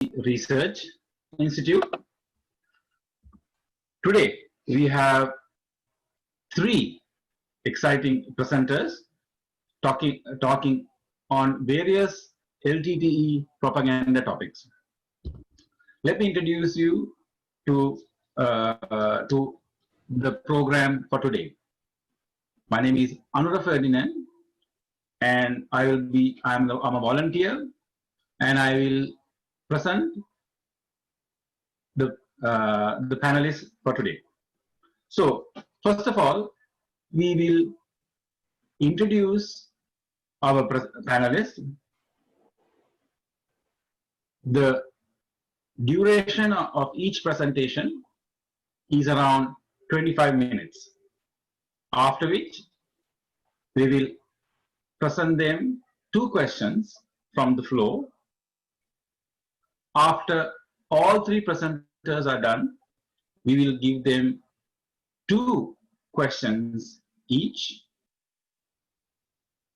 Research Institute. Today, we have three exciting presenters talking on various LTTE propaganda topics. Let me introduce you to the program for today. My name is Anura Ferdinand, and I'm a volunteer, and I will present the panelists for today. So first of all, we will introduce our panelists. The duration of each presentation is around 25 minutes, after which we will present them 2 questions from the floor. After all 3 presenters are done, we will give them 2 questions each,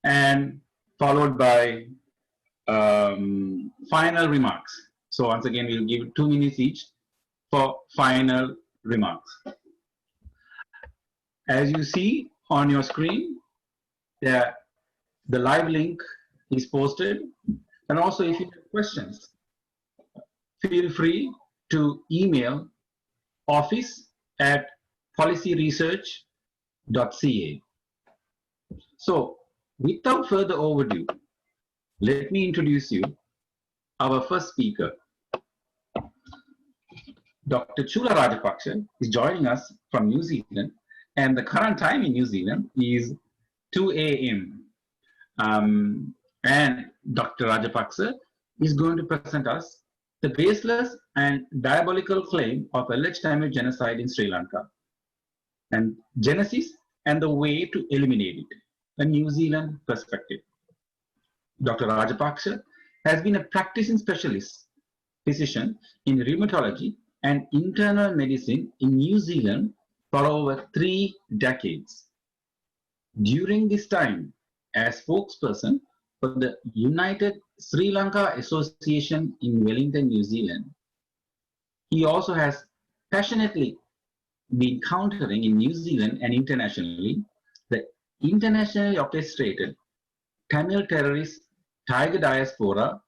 and followed by final remarks. So once again, we'll give 2 minutes each for final remarks. As you see on your screen, the live link is posted, and also if you have questions, feel free to email office@policyresearch.ca. So without further overdue, let me introduce you our first speaker. Dr. Chula Rajapakse is joining us from New Zealand, and the current time in New Zealand is 2 a.m. And Dr. Rajapakse is going to present us the baseless and diabolical claim of alleged Tamil genocide in Sri Lanka, and genesis and the way to eliminate it, a New Zealand perspective. Dr. Rajapakse has been a practicing physician in rheumatology and internal medicine in New Zealand for over 3 decades. During this time, as spokesperson for the United Sri Lanka Association in Wellington, New Zealand, he also has passionately been countering in New Zealand and internationally the internationally orchestrated Tamil terrorist Tiger diaspora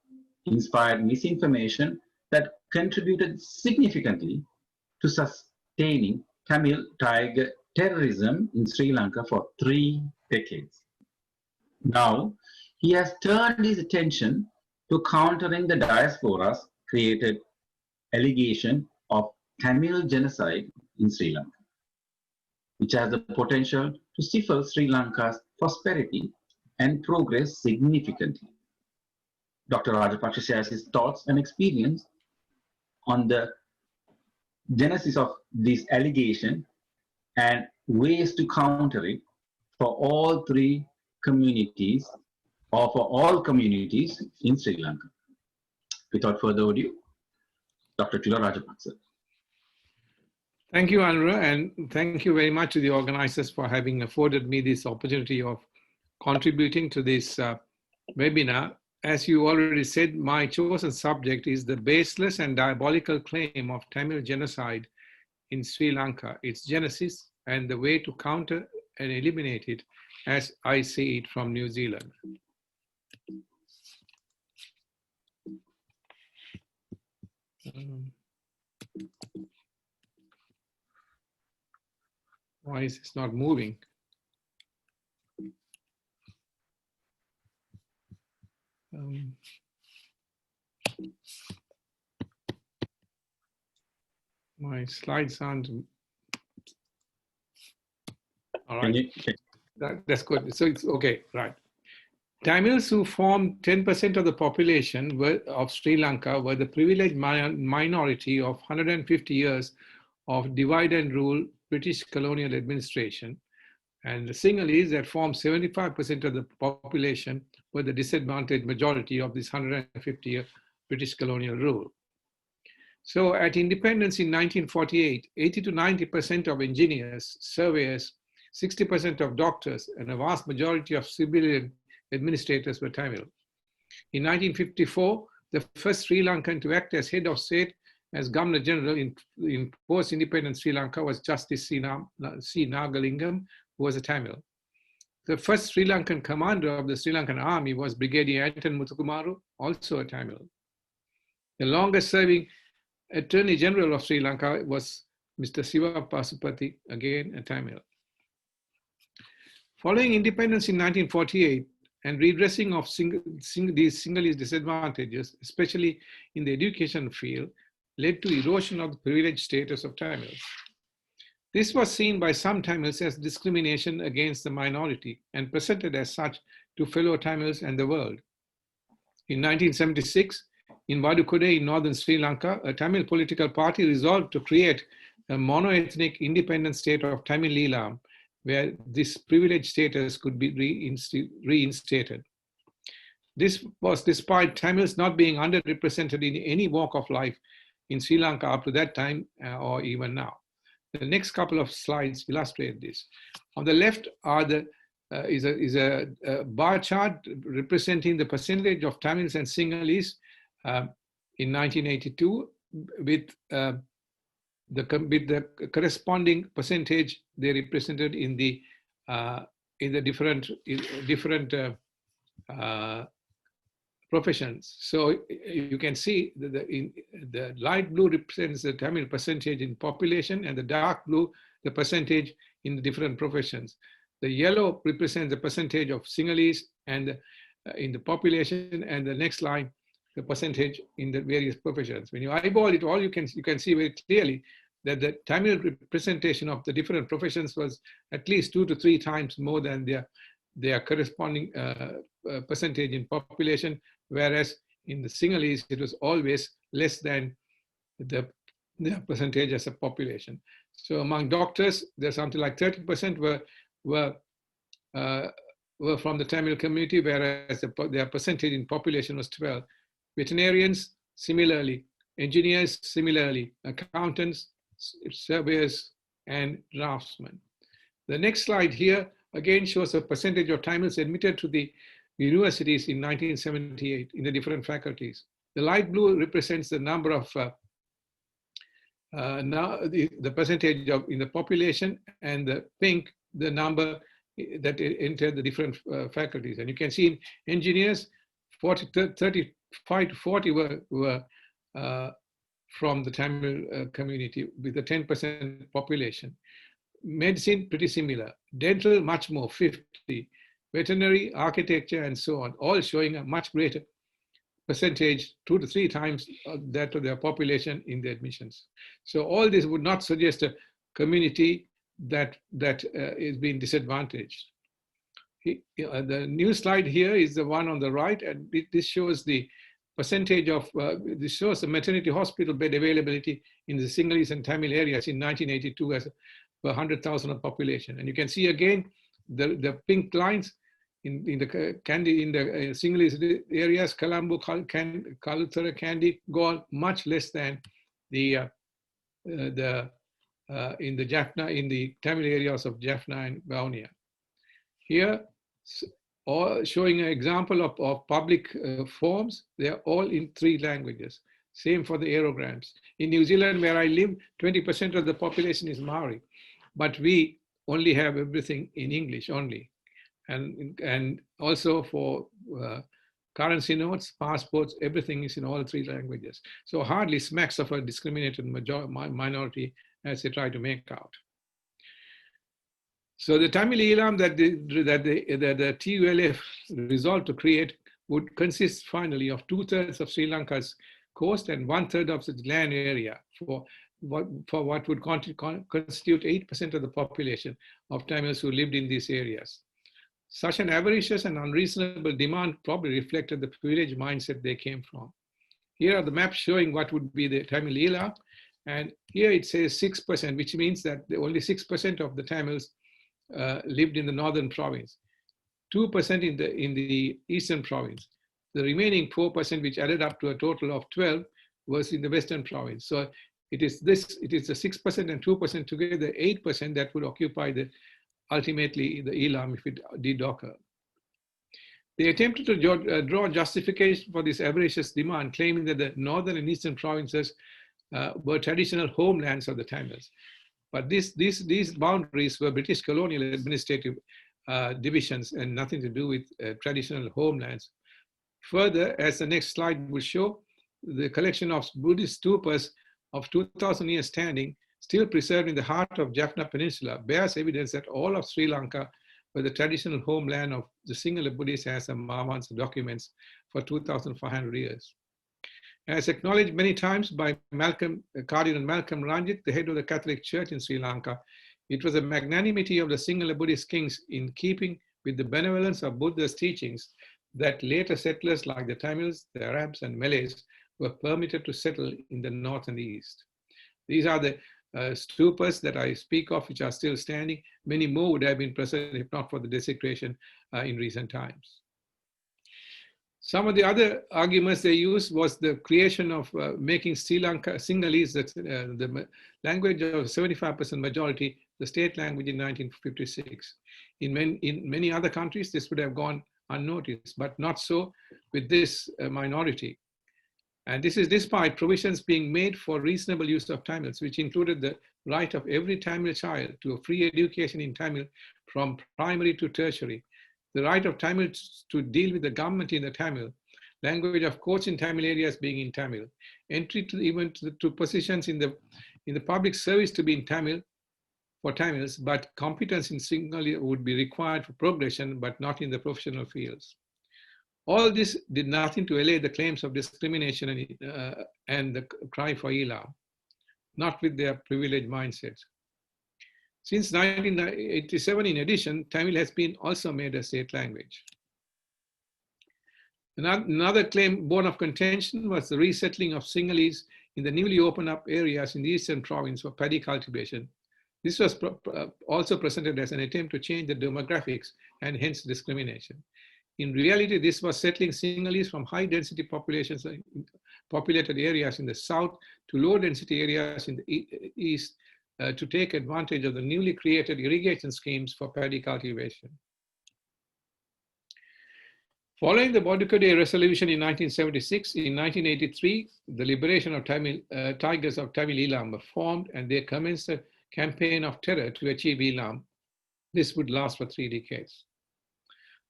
inspired misinformation that contributed significantly to sustaining Tamil Tiger terrorism in Sri Lanka for 3 decades. Now, he has turned his attention to countering the diaspora's created allegation of Tamil genocide in Sri Lanka, which has the potential to stifle Sri Lanka's prosperity and progress significantly. Dr. Rajapakse shares his thoughts and experience on the genesis of this allegation and ways to counter it for all 3 communities, or for all communities in Sri Lanka. Without further ado, Dr. Chula Rajapakse. Thank you, Anura, and thank you very much to the organizers for having afforded me this opportunity of contributing to this webinar. As you already said, my chosen subject is the baseless and diabolical claim of Tamil genocide in Sri Lanka, its genesis, and the way to counter and eliminate it as I see it from New Zealand. Why is this not moving? My slides aren't. All right, that's good. So it's okay, right. Tamils, who formed 10% of the population of Sri Lanka, were the privileged minority of 150 years of divide and rule British colonial administration. And the Sinhalese, that formed 75% of the population, were the disadvantaged majority of this 150-year British colonial rule. So at independence in 1948, 80 to 90% of engineers, surveyors, 60% of doctors, and a vast majority of civilian administrators were Tamil. In 1954, The first Sri Lankan to act as head of state, as Governor General in post-independent Sri Lanka was Justice C. Nagalingam, who was a Tamil. The first Sri Lankan commander of the Sri Lankan army was Brigadier Anton Muthukumaru, also a Tamil. The longest serving Attorney General of Sri Lanka was Mr. Siva Pasupati, again a Tamil. Following independence in 1948 and redressing of these Sinhalese disadvantages, especially in the education field, led to erosion of the privileged status of Tamils. This was seen by some Tamils as discrimination against the minority and presented as such to fellow Tamils and the world. In 1976, in Vadukode in northern Sri Lanka, a Tamil political party resolved to create a mono-ethnic independent state of Tamil Eelam, where this privileged status could be reinstated. This was despite Tamils not being underrepresented in any walk of life in Sri Lanka up to that time or even now. The next couple of slides illustrate this. On the left are is a bar chart representing the percentage of Tamils and Sinhalese in 1982 with the corresponding percentage they represented in the different professions. So you can see that the light blue represents the Tamil percentage in population, and the dark blue the percentage in the different professions. The yellow represents the percentage of Sinhalese and in the population, and the next line the percentage in the various professions. When you eyeball it all, you can see very clearly that the Tamil representation of the different professions was at least 2 to 3 times more than their corresponding percentage in population, whereas in the Sinhalese it was always less than the percentage as a population. So among doctors, there's something like 30% were from the Tamil community, whereas their percentage in population was 12. Veterinarians, similarly. Engineers, similarly. Accountants, surveyors, and draftsmen. The next slide here again shows a percentage of Tamils admitted to the universities in 1978 in the different faculties. The light blue represents the number of the percentage of in the population, and the pink the number that entered the different faculties. And you can see in engineers, 35 to 40 were from the Tamil community with a 10% population. Medicine, pretty similar. Dental, much more, 50. Veterinary, architecture, and so on, all showing a much greater percentage, 2 to 3 times that of their population in the admissions. So all this would not suggest a community that is being disadvantaged. The new slide here is the one on the right, and this shows the percentage of, this shows the maternity hospital bed availability in the Sinhalese and Tamil areas in 1982 as per 100,000 of population. And you can see again the pink lines in the Sinhalese areas, Colombo, Kaluthara, Kandy, Gaul, much less than in the Jaffna, in the Tamil areas of Jaffna and Vavuniya. Here, showing an example of public forms, they are all in 3 languages. Same for the aerograms. In New Zealand, where I live, 20% of the population is Maori, but we only have everything in English only. And also for currency notes, passports, everything is in all 3 languages. So hardly smacks of a discriminated minority as they try to make out. So the Tamil Eelam that the TULF resolved to create would consist finally of 2/3 of Sri Lanka's coast and 1/3 of the land area for what would constitute 8% of the population of Tamils who lived in these areas. Such an avaricious and unreasonable demand probably reflected the privileged mindset they came from. Here are the maps showing what would be the Tamil Eelam, and here it says 6%, which means that only 6% of the Tamils lived in the northern province, 2% in the eastern province. The remaining 4%, which added up to a total of 12, was in the western province. So it is the 6% and 2% together, 8% that would occupy ultimately the Eelam if it did occur. They attempted to draw justification for this avaricious demand, claiming that the northern and eastern provinces were traditional homelands of the Tamils. But these boundaries were British colonial administrative divisions and nothing to do with traditional homelands. Further, as the next slide will show, the collection of Buddhist stupas of 2,000 years standing, still preserved in the heart of Jaffna Peninsula, bears evidence that all of Sri Lanka were the traditional homeland of the Sinhala Buddhists as Mahamansa documents for 2,500 years. As acknowledged many times by Cardinal Malcolm Ranjit, the head of the Catholic Church in Sri Lanka, it was the magnanimity of the Sinhala Buddhist kings in keeping with the benevolence of Buddha's teachings that later settlers like the Tamils, the Arabs, and Malays were permitted to settle in the north and the east. These are the stupas that I speak of, which are still standing. Many more would have been present if not for the desecration in recent times. Some of the other arguments they used was the creation of making Sri Lanka Sinhalese, the language of 75% majority, the state language in 1956. In many other countries, this would have gone unnoticed, but not so with this minority. And this is despite provisions being made for reasonable use of Tamils, which included the right of every Tamil child to a free education in Tamil from primary to tertiary, the right of Tamils to deal with the government in the Tamil, language of courts in Tamil areas being in Tamil, entry to positions in the public service to be in Tamil for Tamils, but competence in Sinhala would be required for progression, but not in the professional fields. All this did nothing to allay the claims of discrimination and the cry for Ila, not with their privileged mindsets. Since 1987, in addition, Tamil has been also made a state language. Another claim born of contention was the resettling of Sinhalese in the newly opened up areas in the eastern province for paddy cultivation. This was also presented as an attempt to change the demographics and hence discrimination. In reality, this was settling Sinhalese from high density populated areas in the south to low density areas in the east to take advantage of the newly created irrigation schemes for paddy cultivation. Following the Bodukode resolution in 1976, in 1983, the liberation of Tigers of Tamil Elam were formed and they commenced a campaign of terror to achieve Elam. This would last for 3 decades.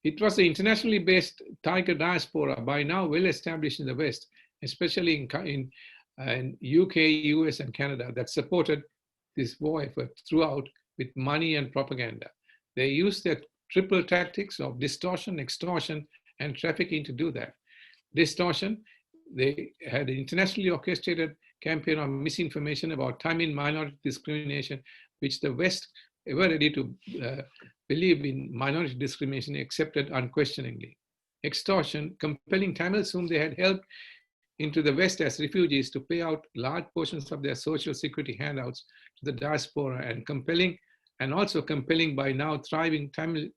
It was the internationally based Tiger diaspora, by now well established in the West, especially in UK, US, and Canada, that supported this war effort throughout with money and propaganda. They used their triple tactics of distortion, extortion, and trafficking to do that. Distortion, they had an internationally orchestrated campaign of misinformation about Tamil minority discrimination, which the West, ever ready to believe in minority discrimination, accepted unquestioningly. Extortion, compelling Tamils whom they had helped into the West as refugees to pay out large portions of their social security handouts to the diaspora, and also compelling by now thriving Tamil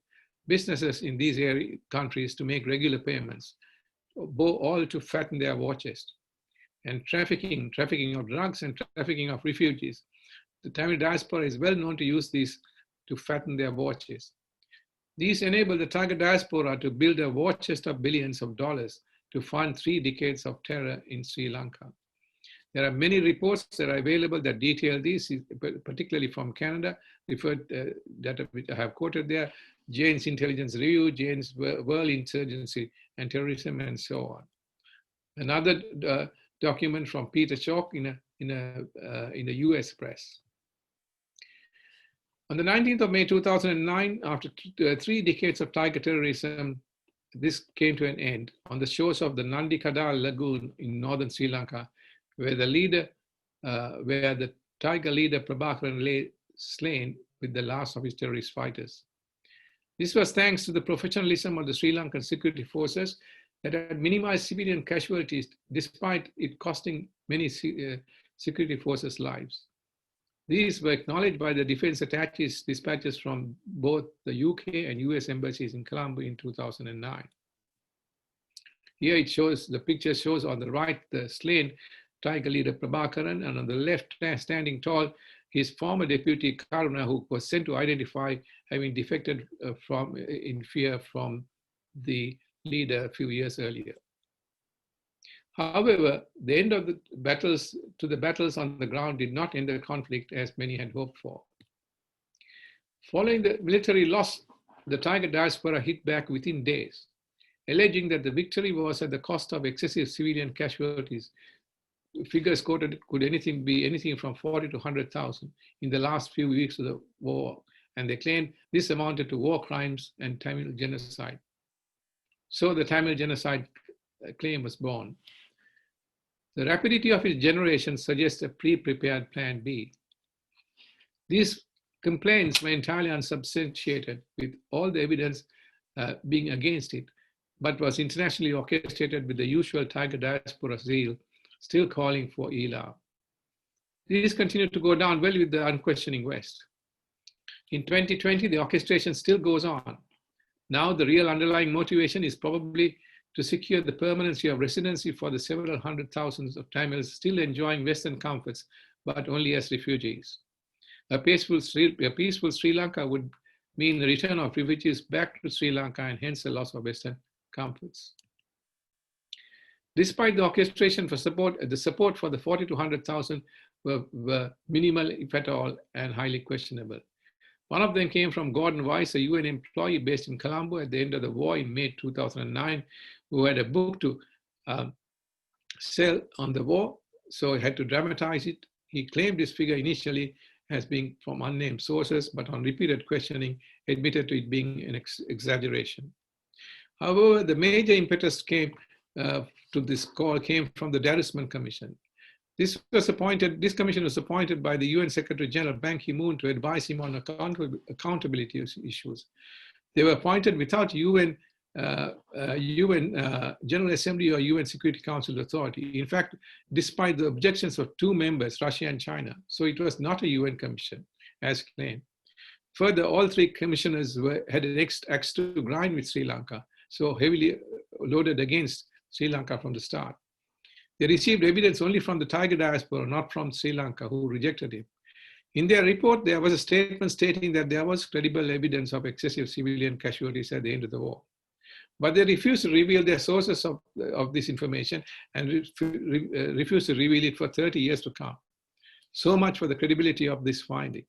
businesses in these countries to make regular payments, all to fatten their war chest. And trafficking of drugs and trafficking of refugees. The Tamil diaspora is well known to use these to fatten their war chest. These enable the Tiger diaspora to build a war chest of billions of dollars to fund 3 decades of terror in Sri Lanka. There are many reports that are available that detail these, particularly from Canada, that I have quoted there, Jane's Intelligence Review, Jane's World Insurgency and Terrorism, and so on. Another document from Peter Chalk in the US press. On the 19th of May 2009, after 3 decades of Tiger terrorism, this came to an end on the shores of the Nandikadal Lagoon in northern Sri Lanka, where the Tiger leader Prabhakaran lay slain with the last of his terrorist fighters. This was thanks to the professionalism of the Sri Lankan security forces that had minimized civilian casualties despite it costing many security forces lives. These were acknowledged by the defense attaches dispatches from both the UK and US embassies in Colombo in 2009. Here it shows, the picture shows on the right the slain Tiger leader Prabhakaran, and on the left, standing tall, his former deputy Karuna, who was sent to identify having defected in fear from the leader a few years earlier. However, the end of the battles on the ground did not end the conflict as many had hoped for. Following the military loss, the Tiger diaspora hit back within days, alleging that the victory was at the cost of excessive civilian casualties. Figures quoted could be anything from 40 to 100,000 in the last few weeks of the war, and they claimed this amounted to war crimes and Tamil genocide. So the Tamil genocide claim was born. The rapidity of its generation suggests a pre-prepared plan B. These complaints were entirely unsubstantiated, with all the evidence being against it, but was internationally orchestrated with the usual Tiger diaspora zeal, still calling for ELA. These continued to go down well with the unquestioning West. In 2020, the orchestration still goes on. Now the real underlying motivation is probably to secure the permanency of residency for the several hundred thousands of Tamils still enjoying Western comforts, but only as refugees. A peaceful Sri Lanka would mean the return of refugees back to Sri Lanka and hence the loss of Western comforts. Despite the orchestration for support, the support for the 40 to 100,000 were minimal, if at all, and highly questionable. One of them came from Gordon Weiss, a UN employee based in Colombo at the end of the war in May 2009, who had a book to sell on the war, so he had to dramatize it. He claimed this figure initially as being from unnamed sources, but on repeated questioning, admitted to it being an exaggeration. However, the major impetus came to this call came from the Darusman Commission. This commission was appointed by the UN Secretary General Ban Ki-moon to advise him on accountability issues. They were appointed without UN General Assembly or UN Security Council authority. In fact, despite the objections of two members, Russia and China, so it was not a UN commission, as claimed. Further, all three commissioners had an axe to grind with Sri Lanka, so heavily loaded against Sri Lanka from the start. They received evidence only from the Tiger diaspora, not from Sri Lanka, who rejected him. In their report, there was a statement stating that there was credible evidence of excessive civilian casualties at the end of the war. But they refused to reveal their sources of this information and refused to reveal it for 30 years to come. So much for the credibility of this finding.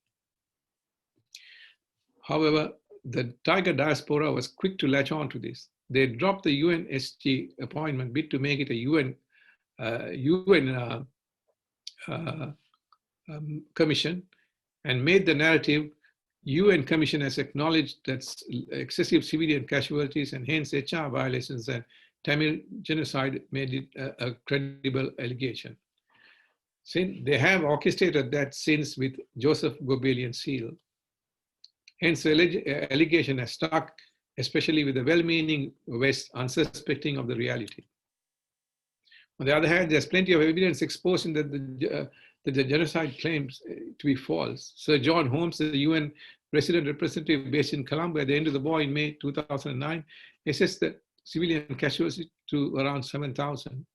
However, the Tiger diaspora was quick to latch on to this. They dropped the UNSG appointment bid to make it a UN commission and made the narrative UN commission has acknowledged that excessive civilian casualties and hence HR violations and Tamil genocide made it a credible allegation. Since they have orchestrated that since with Joseph Goebbelian seal. Hence the allegation has stuck, especially with the well-meaning West unsuspecting of the reality. On the other hand, there's plenty of evidence exposing that the genocide claims to be false. Sir John Holmes, the UN resident representative based in Colombo at the end of the war in May 2009, assessed the civilian casualties to around 7,000.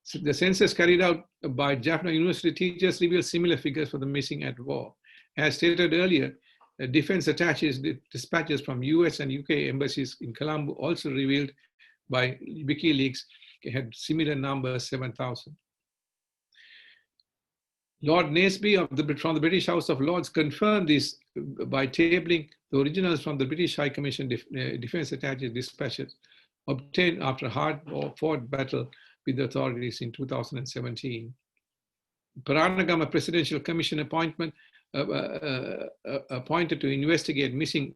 So the census carried out by Jaffna University teachers revealed similar figures for the missing at war. As stated earlier, defense attaches dispatches from US and UK embassies in Colombo also revealed by WikiLeaks had similar numbers, 7,000. Lord Naseby from the British House of Lords confirmed this by tabling the originals from the British High Commission defense attaches dispatches obtained after a hard-fought battle with the authorities in 2017. Paranagama Presidential Commission appointment appointed to investigate missing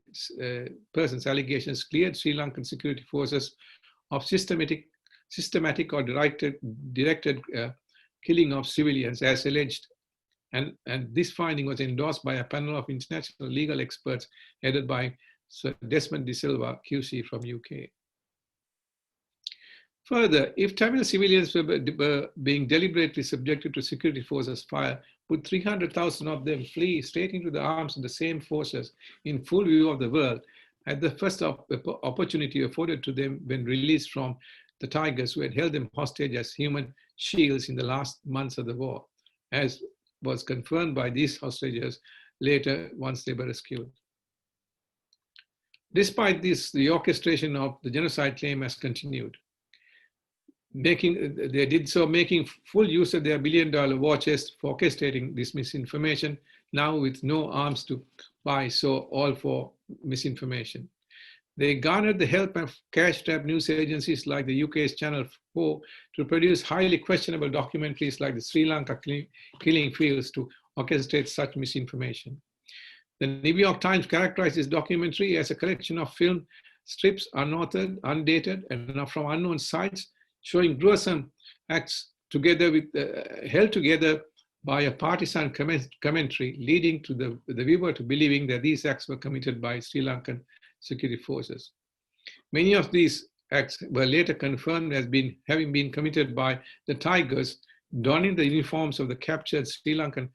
persons allegations cleared Sri Lankan security forces of systematic or directed killing of civilians as alleged. And this finding was endorsed by a panel of international legal experts headed by Sir Desmond De Silva, QC from UK. Further, if Tamil civilians were being deliberately subjected to security forces fire, would 300,000 of them flee straight into the arms of the same forces in full view of the world at the first opportunity afforded to them when released from the Tigers who had held them hostage as human shields in the last months of the war, as was confirmed by these hostages later once they were rescued? Despite this, the orchestration of the genocide claim has continued. They did so making full use of their billion-dollar war chest for orchestrating this misinformation, now with no arms to buy, so all for misinformation. They garnered the help of cash-strapped news agencies like the UK's Channel 4 to produce highly questionable documentaries like the Sri Lanka killing fields to orchestrate such misinformation. The New York Times characterized this documentary as a collection of film strips, unauthored, undated, and from unknown sites, showing gruesome acts together with, held together by a partisan commentary, leading to the viewer to believing that these acts were committed by Sri Lankan security forces. Many of these acts were later confirmed as having been committed by the Tigers, donning the uniforms of the captured Sri Lankan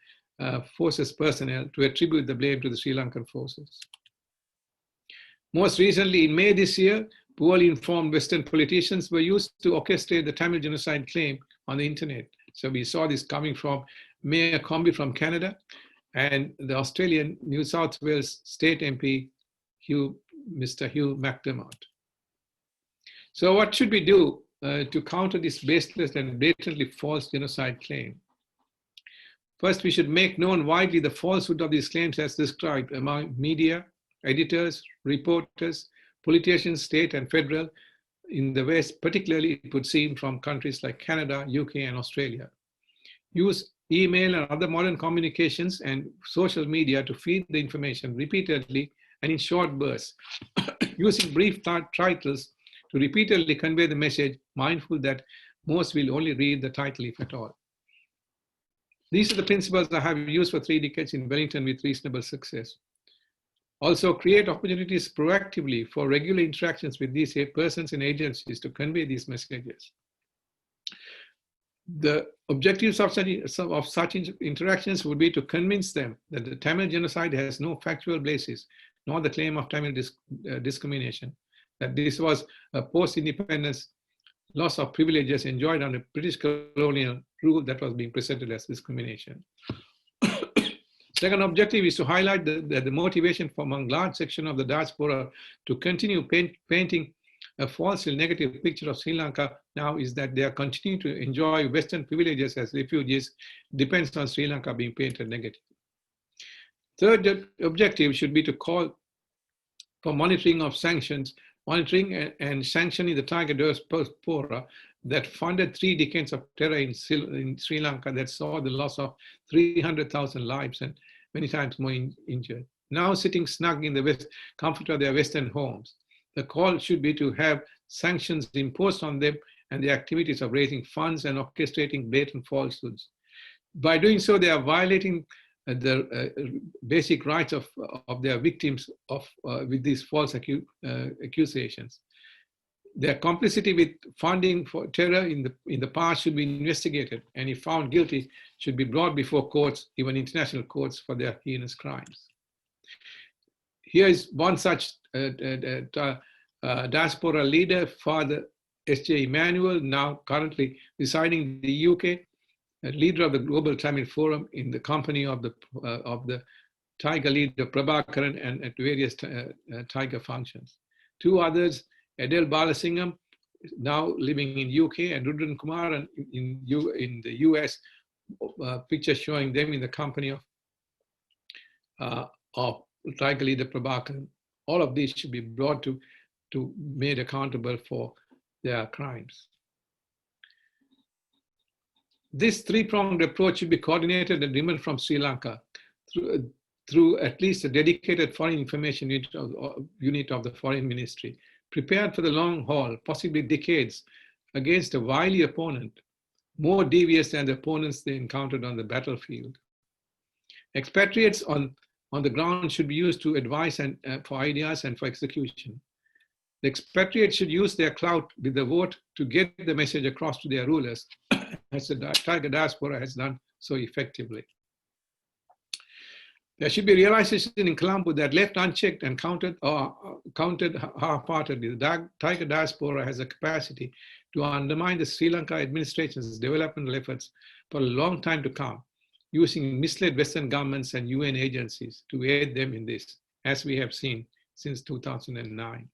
forces personnel to attribute the blame to the Sri Lankan forces. Most recently, in May this year, poorly informed Western politicians were used to orchestrate the Tamil genocide claim on the internet. So we saw this coming from Mayor Comby from Canada and the Australian New South Wales State MP, Mr. Hugh McDermott. So what should we do to counter this baseless and blatantly false genocide claim? First, we should make known widely the falsehood of these claims as described among media, editors, reporters, politicians, state and federal, in the West, particularly it would seem from countries like Canada, UK, and Australia. Use email and other modern communications and social media to feed the information repeatedly and in short bursts, using brief titles to repeatedly convey the message, mindful that most will only read the title if at all. These are the principles I have used for 3 decades in Wellington with reasonable success. Also, create opportunities proactively for regular interactions with these persons and agencies to convey these messages. The objectives of such interactions would be to convince them that the Tamil genocide has no factual basis, nor the claim of Tamil discrimination, that this was a post-independence loss of privileges enjoyed under British colonial rule that was being presented as discrimination. Second objective is to highlight the motivation for among large section of the diaspora to continue painting a falsely negative picture of Sri Lanka now is that they are continuing to enjoy Western privileges as refugees depends on Sri Lanka being painted negative. Third objective should be to call for monitoring of sanctions, monitoring and sanctioning the Tiger diaspora that funded 3 decades of terror in Sri Lanka that saw the loss of 300,000 lives and many times more injured. Now sitting snug in the comfort of their Western homes, the call should be to have sanctions imposed on them and the activities of raising funds and orchestrating blatant falsehoods. By doing so, they are violating the basic rights of their victims with these false accusations. Their complicity with funding for terror in the past should be investigated, and if found guilty, should be brought before courts, even international courts, for their heinous crimes. Here is one such diaspora leader, Father S.J. Emmanuel, now currently residing in the UK, a leader of the Global Tamil Forum in the company of the Tiger leader Prabhakaran and at various Tiger functions. 2 others, Adele Balasingham, now living in UK, and Rudran Kumar in the US, pictures showing them in the company of Tiger leader Prabhakaran. All of these should be brought to made accountable for their crimes. This 3-pronged approach should be coordinated and driven from Sri Lanka through at least a dedicated foreign information unit of the foreign ministry, prepared for the long haul, possibly decades, against a wily opponent, more devious than the opponents they encountered on the battlefield. Expatriates on the ground should be used to advise and for ideas and for execution. The expatriates should use their clout with the vote to get the message across to their rulers, as the Tiger diaspora has done so effectively. There should be realization in Colombo that left unchecked and counted half-heartedly, the Tiger diaspora has a capacity to undermine the Sri Lanka administration's developmental efforts for a long time to come, using misled Western governments and UN agencies to aid them in this, as we have seen since 2009.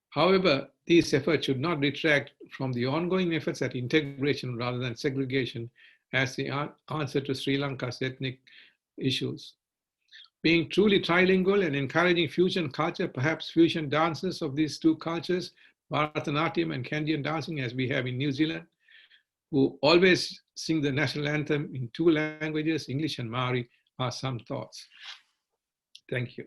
However, these efforts should not detract from the ongoing efforts at integration rather than segregation as the answer to Sri Lanka's ethnic issues. Being truly trilingual and encouraging fusion culture, perhaps fusion dances of these two cultures, Bharatanatyam and Kandyan dancing as we have in New Zealand, who always sing the national anthem in two languages, English and Maori, are some thoughts. Thank you.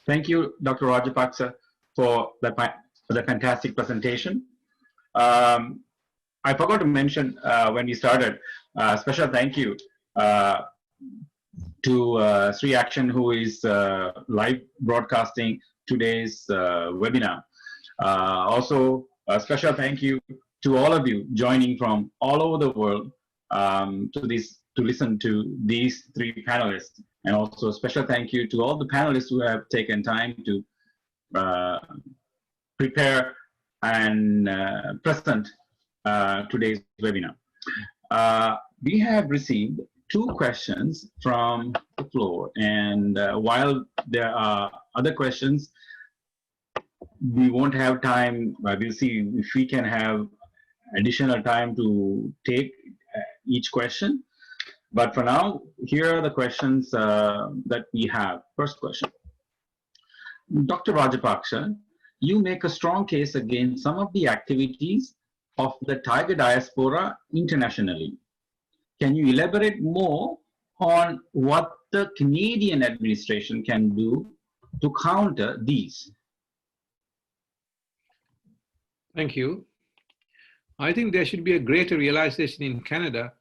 Thank you, Dr. Rajapakse, for the fantastic presentation. I forgot to mention when we started, special thank you to Sri Action, who is live broadcasting today's webinar. Also, a special thank you to all of you joining from all over the world to listen to these three panelists. And also a special thank you to all the panelists who have taken time to prepare and present today's webinar. We have received 2 questions from the floor, and while there are other questions, we won't have time. We'll see if we can have additional time to take each question. But for now, here are the questions that we have. First question. Dr. Rajapakse, you make a strong case against some of the activities of the Tiger diaspora internationally. Can you elaborate more on what the Canadian administration can do to counter these? Thank you. I think there should be a greater realization in Canada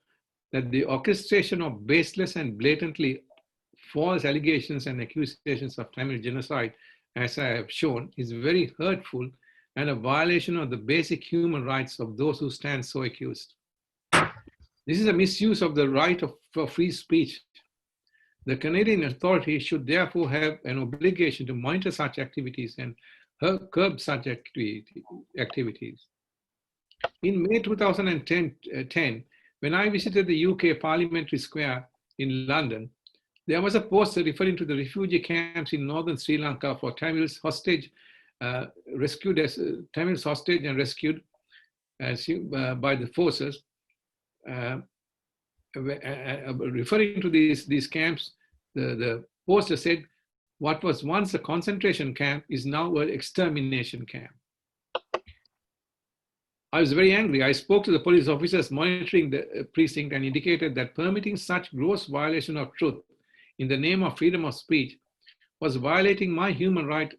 that the orchestration of baseless and blatantly false allegations and accusations of Tamil genocide, as I have shown, is very hurtful and a violation of the basic human rights of those who stand so accused. This is a misuse of the right for free speech. The Canadian authorities should therefore have an obligation to monitor such activities and curb such activities. In May 2010, when I visited the UK Parliamentary Square in London, there was a poster referring to the refugee camps in northern Sri Lanka for Tamils hostage, Tamils hostage and rescued by the forces. Referring to these camps, the poster said, what was once a concentration camp is now an extermination camp. I was very angry. I spoke to the police officers monitoring the precinct and indicated that permitting such gross violation of truth in the name of freedom of speech was violating my human right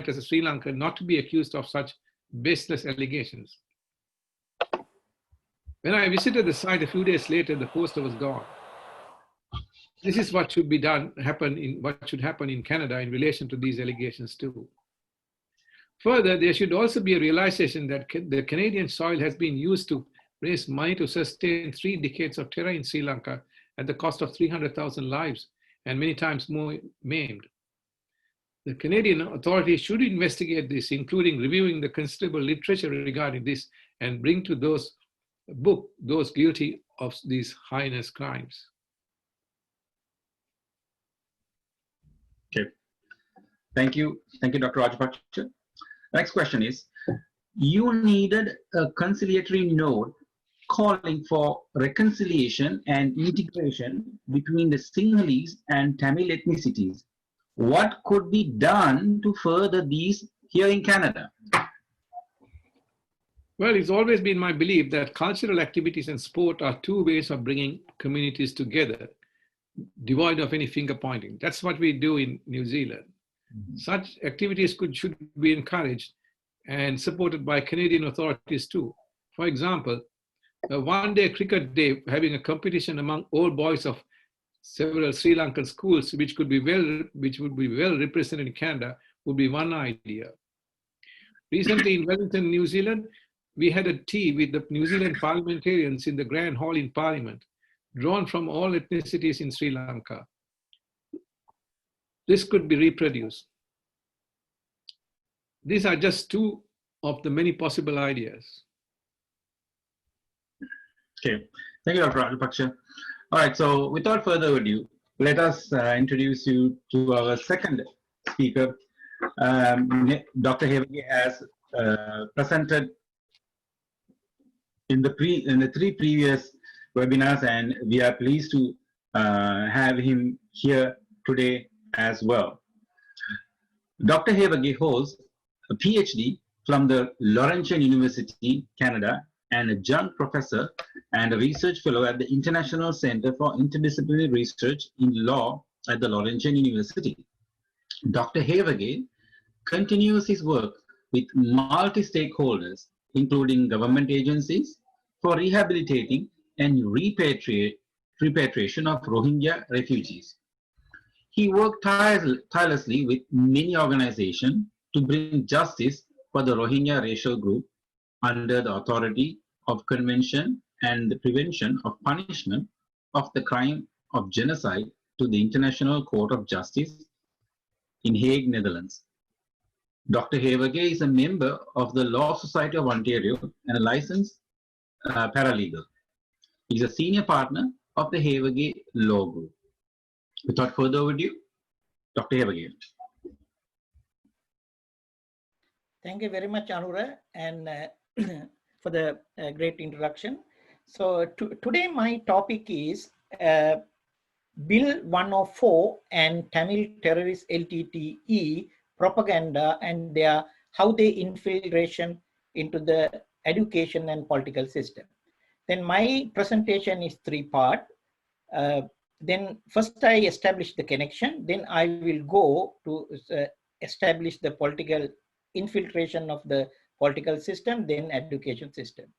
as a Sri Lankan not to be accused of such baseless allegations. When I visited the site a few days later, the poster was gone. This is what should be done, what should happen in Canada in relation to these allegations too. Further, there should also be a realization that the Canadian soil has been used to raise money to sustain 3 decades of terror in Sri Lanka at the cost of 300,000 lives and many times more maimed. The Canadian authorities should investigate this, including reviewing the considerable literature regarding this and bring to those guilty of these heinous crimes. Okay, thank you, Dr. Rajapakse. Next question is, you needed a conciliatory note calling for reconciliation and integration between the Sinhalese and Tamil ethnicities. What could be done to further these here in Canada? Well, it's always been my belief that cultural activities and sport are 2 ways of bringing communities together, devoid of any finger pointing. That's what we do in New Zealand. Such activities should be encouraged and supported by Canadian authorities too. For example, a one-day cricket day having a competition among all boys of several Sri Lankan schools, which would be well represented in Canada, would be one idea. Recently in Wellington, New Zealand, we had a tea with the New Zealand parliamentarians in the Grand Hall in Parliament, drawn from all ethnicities in Sri Lanka. This could be reproduced. These are just 2 of the many possible ideas. Okay, thank you, Dr. Rajapakse. All right, so without further ado, let us introduce you to our second speaker. Dr. Hewage has presented in the three previous webinars, and we are pleased to have him here today as well. Dr. Hewage holds a Ph.D. from the Laurentian University, Canada, and a adjunct professor and a research fellow at the International Center for Interdisciplinary Research in Law at the Laurentian University. Dr. Hewage continues his work with multi-stakeholders, including government agencies, for rehabilitating and repatriation of Rohingya refugees. He worked tirelessly with many organizations to bring justice for the Rohingya racial group under the authority of Convention and the Prevention of Punishment of the Crime of Genocide to the International Court of Justice in Hague, Netherlands. Dr. Hewage is a member of the Law Society of Ontario and a licensed paralegal. He is a senior partner of the Hewage Law Group. Without further ado, Dr. Hewage. Thank you very much, Anura, and for the great introduction. So today my topic is Bill 104 and Tamil terrorist LTTE propaganda and how they infiltration into the education and political system. Then my presentation is three-part. Then first I establish the connection, then I will go to establish the political infiltration of the political system, then education system.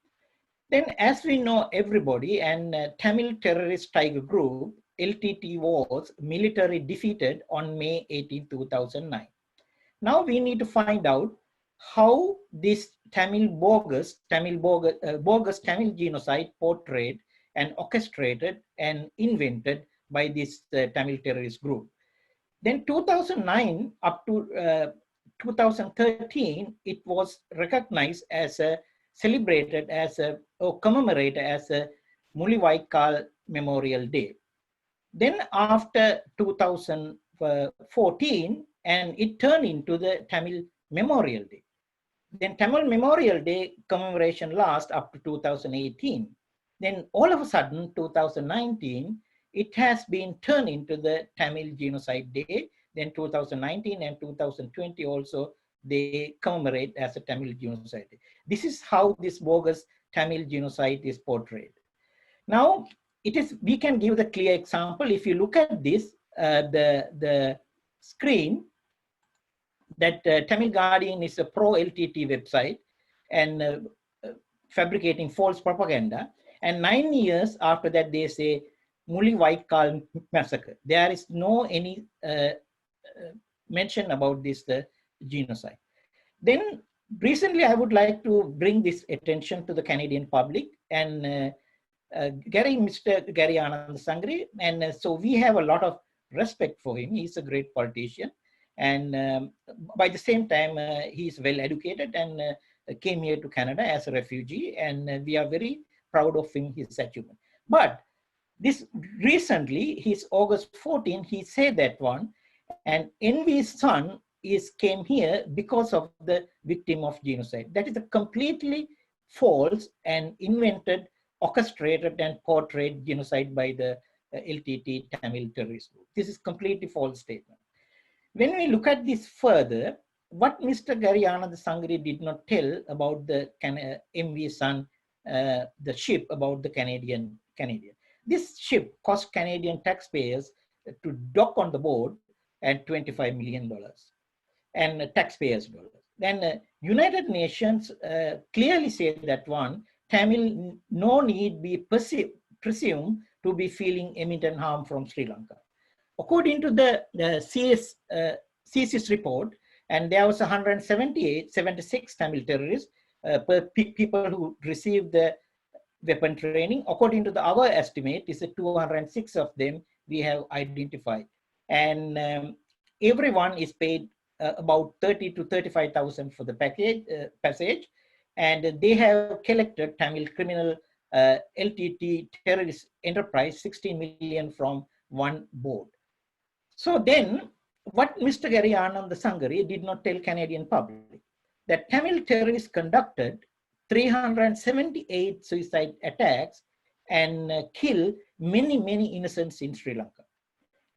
Then as we know everybody, and Tamil terrorist tiger group, LTTE was military defeated on May 18, 2009. Now we need to find out how this bogus Tamil genocide portrayed and orchestrated and invented by this Tamil terrorist group. Then 2009 up to 2013, it was recognized as celebrated as or commemorated as a Mulivaikal Memorial Day. Then after 2014, and it turned into the Tamil Memorial Day. Then Tamil Memorial Day commemoration lasts up to 2018. Then all of a sudden, 2019, it has been turned into the Tamil Genocide Day. Then 2019 and 2020 also, they commemorate as a Tamil Genocide Day. This is how this bogus Tamil genocide is portrayed. Now, we can give the clear example. If you look at this, the screen, that Tamil Guardian is a pro-LTT website and fabricating false propaganda. And 9 years after that, they say Mulivaikal massacre. There is no any mention about this genocide. Then recently, I would like to bring this attention to the Canadian public and Mr. Gary Anand Sangri. And so we have a lot of respect for him. He's a great politician. And by the same time, he's well educated and came here to Canada as a refugee. And we are very proud of him, his achievement. But this recently, his August 14, he said that one, and Envy's son came here because of the victim of genocide. That is a completely false and invented, orchestrated and portrayed genocide by the LTT Tamil terrorist group. This is completely false statement. When we look at this further, what Mr. Gary Anand Sangri did not tell about the MV's son, the ship about the Canadian. This ship cost Canadian taxpayers to dock on the board at $25 million and taxpayers' dollars. Then United Nations clearly say that one, Tamil no need be presumed to be feeling imminent harm from Sri Lanka. According to the CSIS report, and there was 76 Tamil terrorists people who received the weapon training. According to our estimate, is 206 of them we have identified, and everyone is paid about 30 to 35,000 for the passage, and they have collected Tamil criminal LTTE terrorist enterprise, 16 million from one board. So then what Mr. Gary Anand Sangari did not tell Canadian public, that Tamil terrorists conducted 378 suicide attacks and killed many, many innocents in Sri Lanka.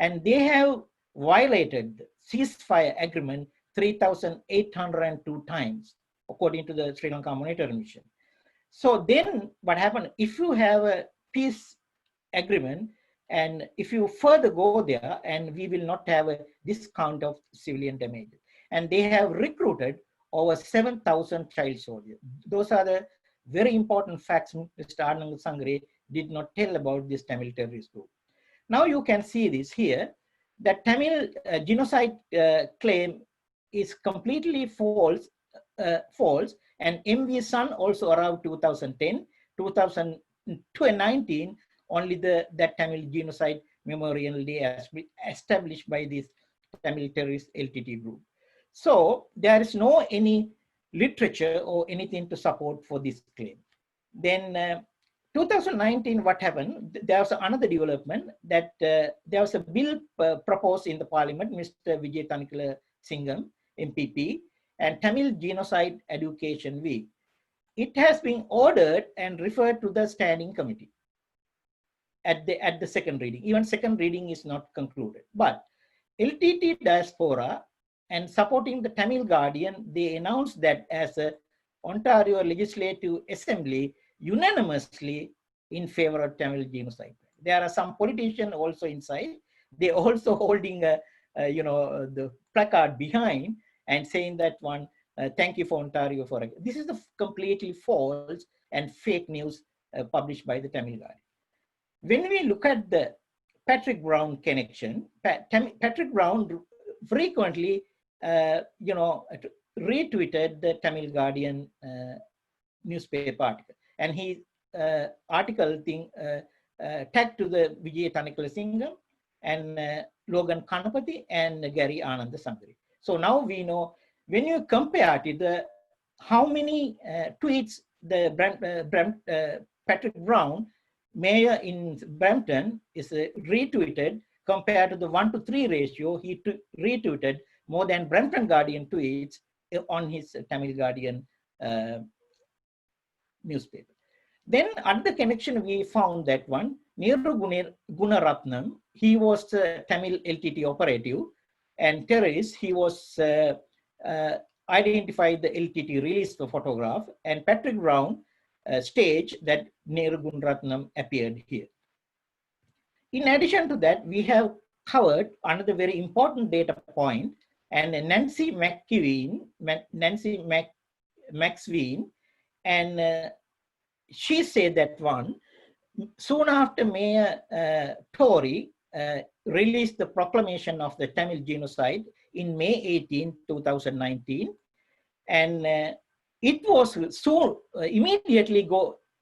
And they have violated the ceasefire agreement 3,802 times, according to the Sri Lanka Monitoring Mission. So then what happened, if you have a peace agreement, and if you further go there, and we will not have this count of civilian damage. And they have recruited over 7,000 child soldiers. Those are the very important facts Mr. Anand Sangre did not tell about this Tamil terrorist group. Now you can see this here, that Tamil genocide claim is completely false, and MV Sun also around 2010, 2019, only that Tamil Genocide Memorial Day has been established by this Tamil terrorist LTTE group. So there is no any literature or anything to support for this claim. Then 2019, what happened? There was another development that there was a bill proposed in the parliament, Mr. Vijay Thanikula Singham, MPP, and Tamil Genocide Education Week. It has been ordered and referred to the standing committee at the second reading. Even second reading is not concluded. But LTTE diaspora and supporting the Tamil Guardian, they announced that as a Ontario Legislative Assembly unanimously in favor of Tamil genocide. There are some politicians also inside. They also holding the placard behind and saying that one, thank you for Ontario for it. This is the completely false and fake news published by the Tamil Guardian. When we look at the Patrick Brown connection, Patrick Brown frequently retweeted the Tamil Guardian newspaper article, and he article thing tagged to the Vijay Thanikula Singham and Logan Kanapati and Gary Anand Sangari. So now we know, when you compare to how many tweets the Patrick Brown, mayor in Brampton, is retweeted compared to the 1-to-3 ratio, he retweeted more than Brampton Guardian tweets on his Tamil Guardian newspaper. Then another connection, we found that one, Neeru Gunaratnam, he was Tamil LTTE operative and terrorist. He was identified the LTTE, released the photograph, and Patrick Brown staged that Neeru Gunaratnam appeared here. In addition to that, we have covered another very important data point, and Nancy Maxween, and she said that one, soon after Mayor Tory released the proclamation of the Tamil genocide in May 18, 2019, and it was so immediately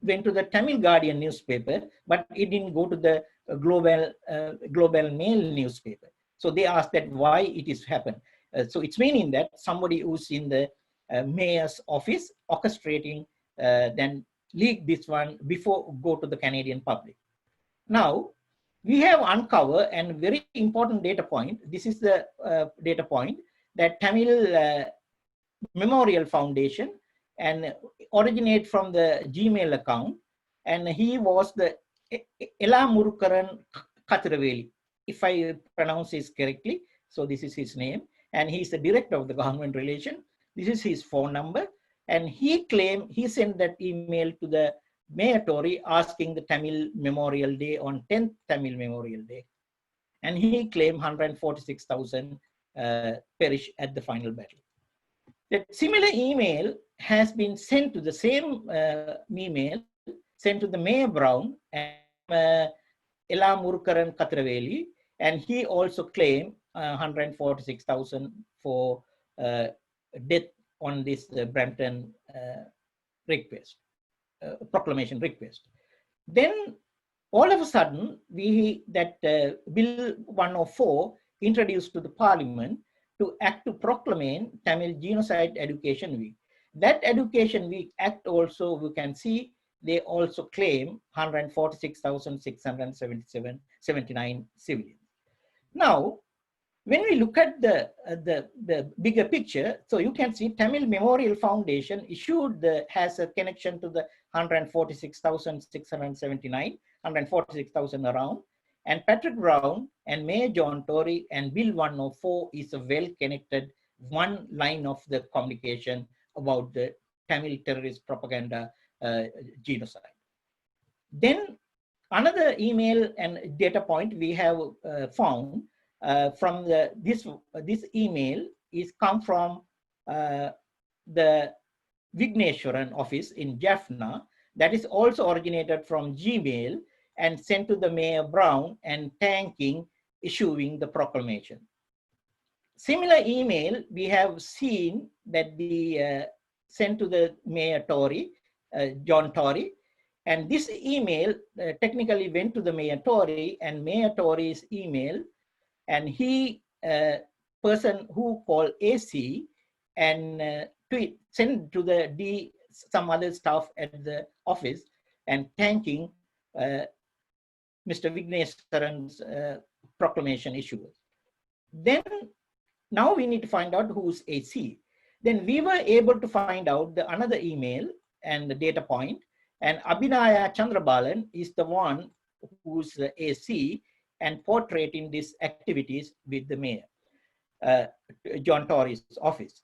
went to the Tamil Guardian newspaper, but it didn't go to the Global Mail newspaper. So they asked that why it is happened. So it's meaning that somebody who's in the mayor's office orchestrating then leak this one before go to the Canadian public. Now we have uncovered a very important data point. This is the data point that Tamil Memorial Foundation and originate from the Gmail account, and he was the Ela Murukaran Kathiraveli, if I pronounce this correctly. So this is his name, and he's the director of the government relation. This is his phone number, and he claimed he sent that email to the Mayor Tory asking the Tamil Memorial Day on 10th Tamil Memorial Day, and he claimed 146,000 perished at the final battle. That similar email has been sent to the same email sent to the Mayor Brown and Ela Murukaran Kathiraveli, and he also claimed 146,000 for death on this Brampton request, proclamation request. Then all of a sudden, Bill 104 introduced to the Parliament to act to proclaim Tamil Genocide Education Week. That Education Week Act also, we can see they also claim 146,679 civilians. Now, when we look at the bigger picture, so you can see Tamil Memorial Foundation has a connection to the 146,679, 146,000 around, and Patrick Brown and Mayor John Tory and Bill 104 is a well-connected one line of the communication about the Tamil terrorist propaganda genocide. Then another email and data point we have found from this email is come from the Vigneswaran office in Jaffna, that is also originated from Gmail and sent to the Mayor Brown and issuing the proclamation. Similar email we have seen that the sent to the Mayor Tory, John Tory, and this email technically went to the Mayor Tory, and Mayor Tory's email, and he person who called AC and sent to the some other staff at the office and thanking Mr. Vigneswaran's proclamation issuers. Then now we need to find out who's AC. Then we were able to find out another email and the data point, and Abhinaya Chandrabalan is the one who's the AC and portraying these activities with the mayor, John Tory's office.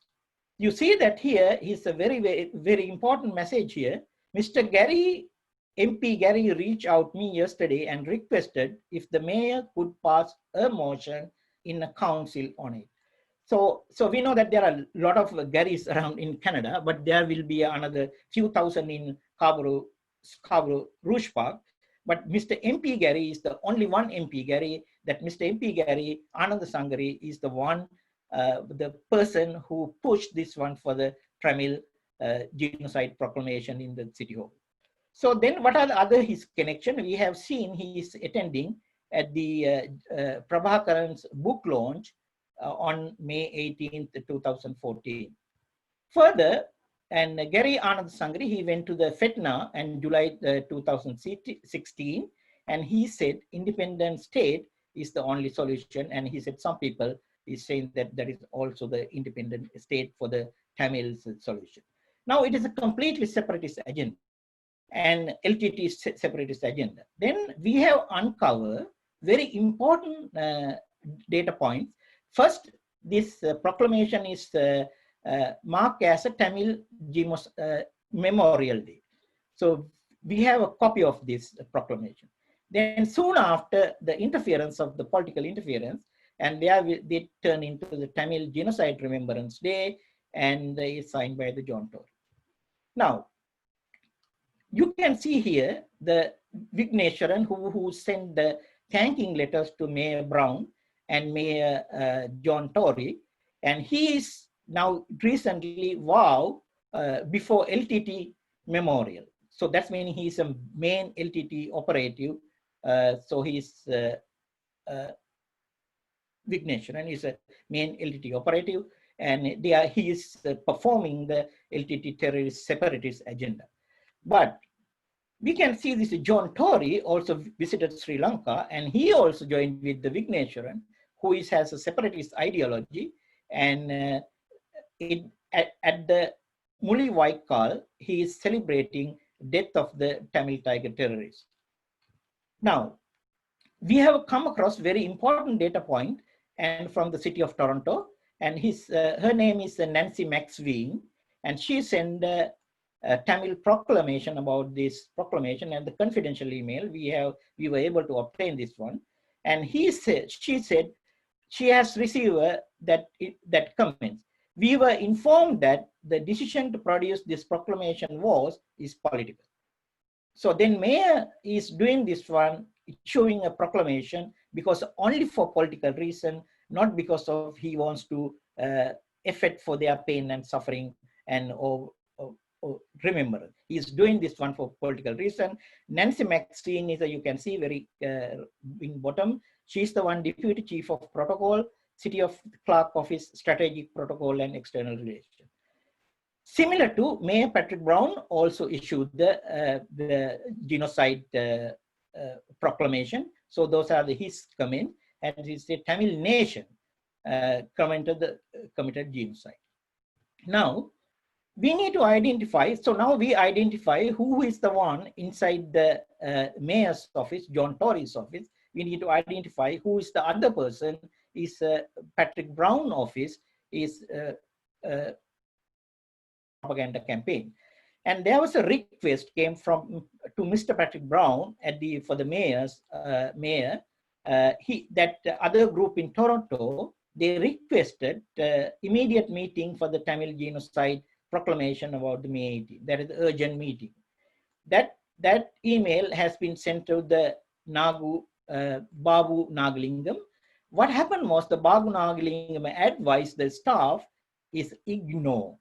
You see that here is a very, very, very important message here. Mr. Gary, MP Gary reached out me yesterday and requested if the mayor could pass a motion in a council on it. So we know that there are a lot of Garys around in Canada, but there will be another few thousand in Scarborough Rouge Park. But Mr. MP Gary is the only one MP Gary, that Mr. MP Gary, Anand Sangari, is the one, the person who pushed this one for the Tamil genocide proclamation in the City Hall. So then what are the other his connection? We have seen he is attending at the Prabhakaran's book launch on May 18th, 2014. Further, and Gary Anand Sangri, he went to the FETNA in July 2016, and he said independent state is the only solution. And he said some people is saying that that is also the independent state for the Tamil solution. Now it is a completely separatist agenda and LTTE separatist agenda. Then we have uncovered very important data points. First, this proclamation is marked as a Tamil Memorial Day. So we have a copy of this proclamation. Then soon after, the interference of the political interference, and they turn into the Tamil Genocide Remembrance Day, and is signed by the John Tory. Now, you can see here the Vigneswaran who sent the thanking letters to Mayor Brown and Mayor John Tory, and he is now recently before LTTE Memorial. So that's meaning he's a main LTTE operative. So he's Vigneswaran is a main LTTE operative, and he is performing the LTTE terrorist separatist agenda. But we can see this John Tory also visited Sri Lanka, and he also joined with the Vigneswaran, who has a separatist ideology. And at the Muli Vaikal, he is celebrating death of the Tamil Tiger terrorists. Now, we have come across very important data point and from the city of Toronto, and her name is Nancy McSween, and she sent a Tamil proclamation about this proclamation, and the confidential email we were able to obtain this one, and she said she has received that comments. We were informed that the decision to produce this proclamation is political. So then Mayor is doing this one, issuing a proclamation because only for political reason, not because of he wants to effort for their pain and suffering and remember. He's doing this one for political reason. Nancy McSween is, you can see very in bottom, she's the one Deputy Chief of Protocol, City of Clerk Office, Strategic Protocol and External Relations. Similar to Mayor Patrick Brown also issued the genocide proclamation. So those are his comment, and it's the Tamil nation committed genocide. Now, we need to identify, so now we identify who is the one inside the mayor's office, John Tory's office. We need to identify who is the other person, is Patrick Brown office, is propaganda campaign. And there was a request came from to Mr. Patrick Brown for the mayor. That other group in Toronto, they requested immediate meeting for the Tamil genocide proclamation about the May 18. That is the urgent meeting. That email has been sent to the Babu Nagalingam. What happened was the Babu Nagalingam advised the staff is ignore.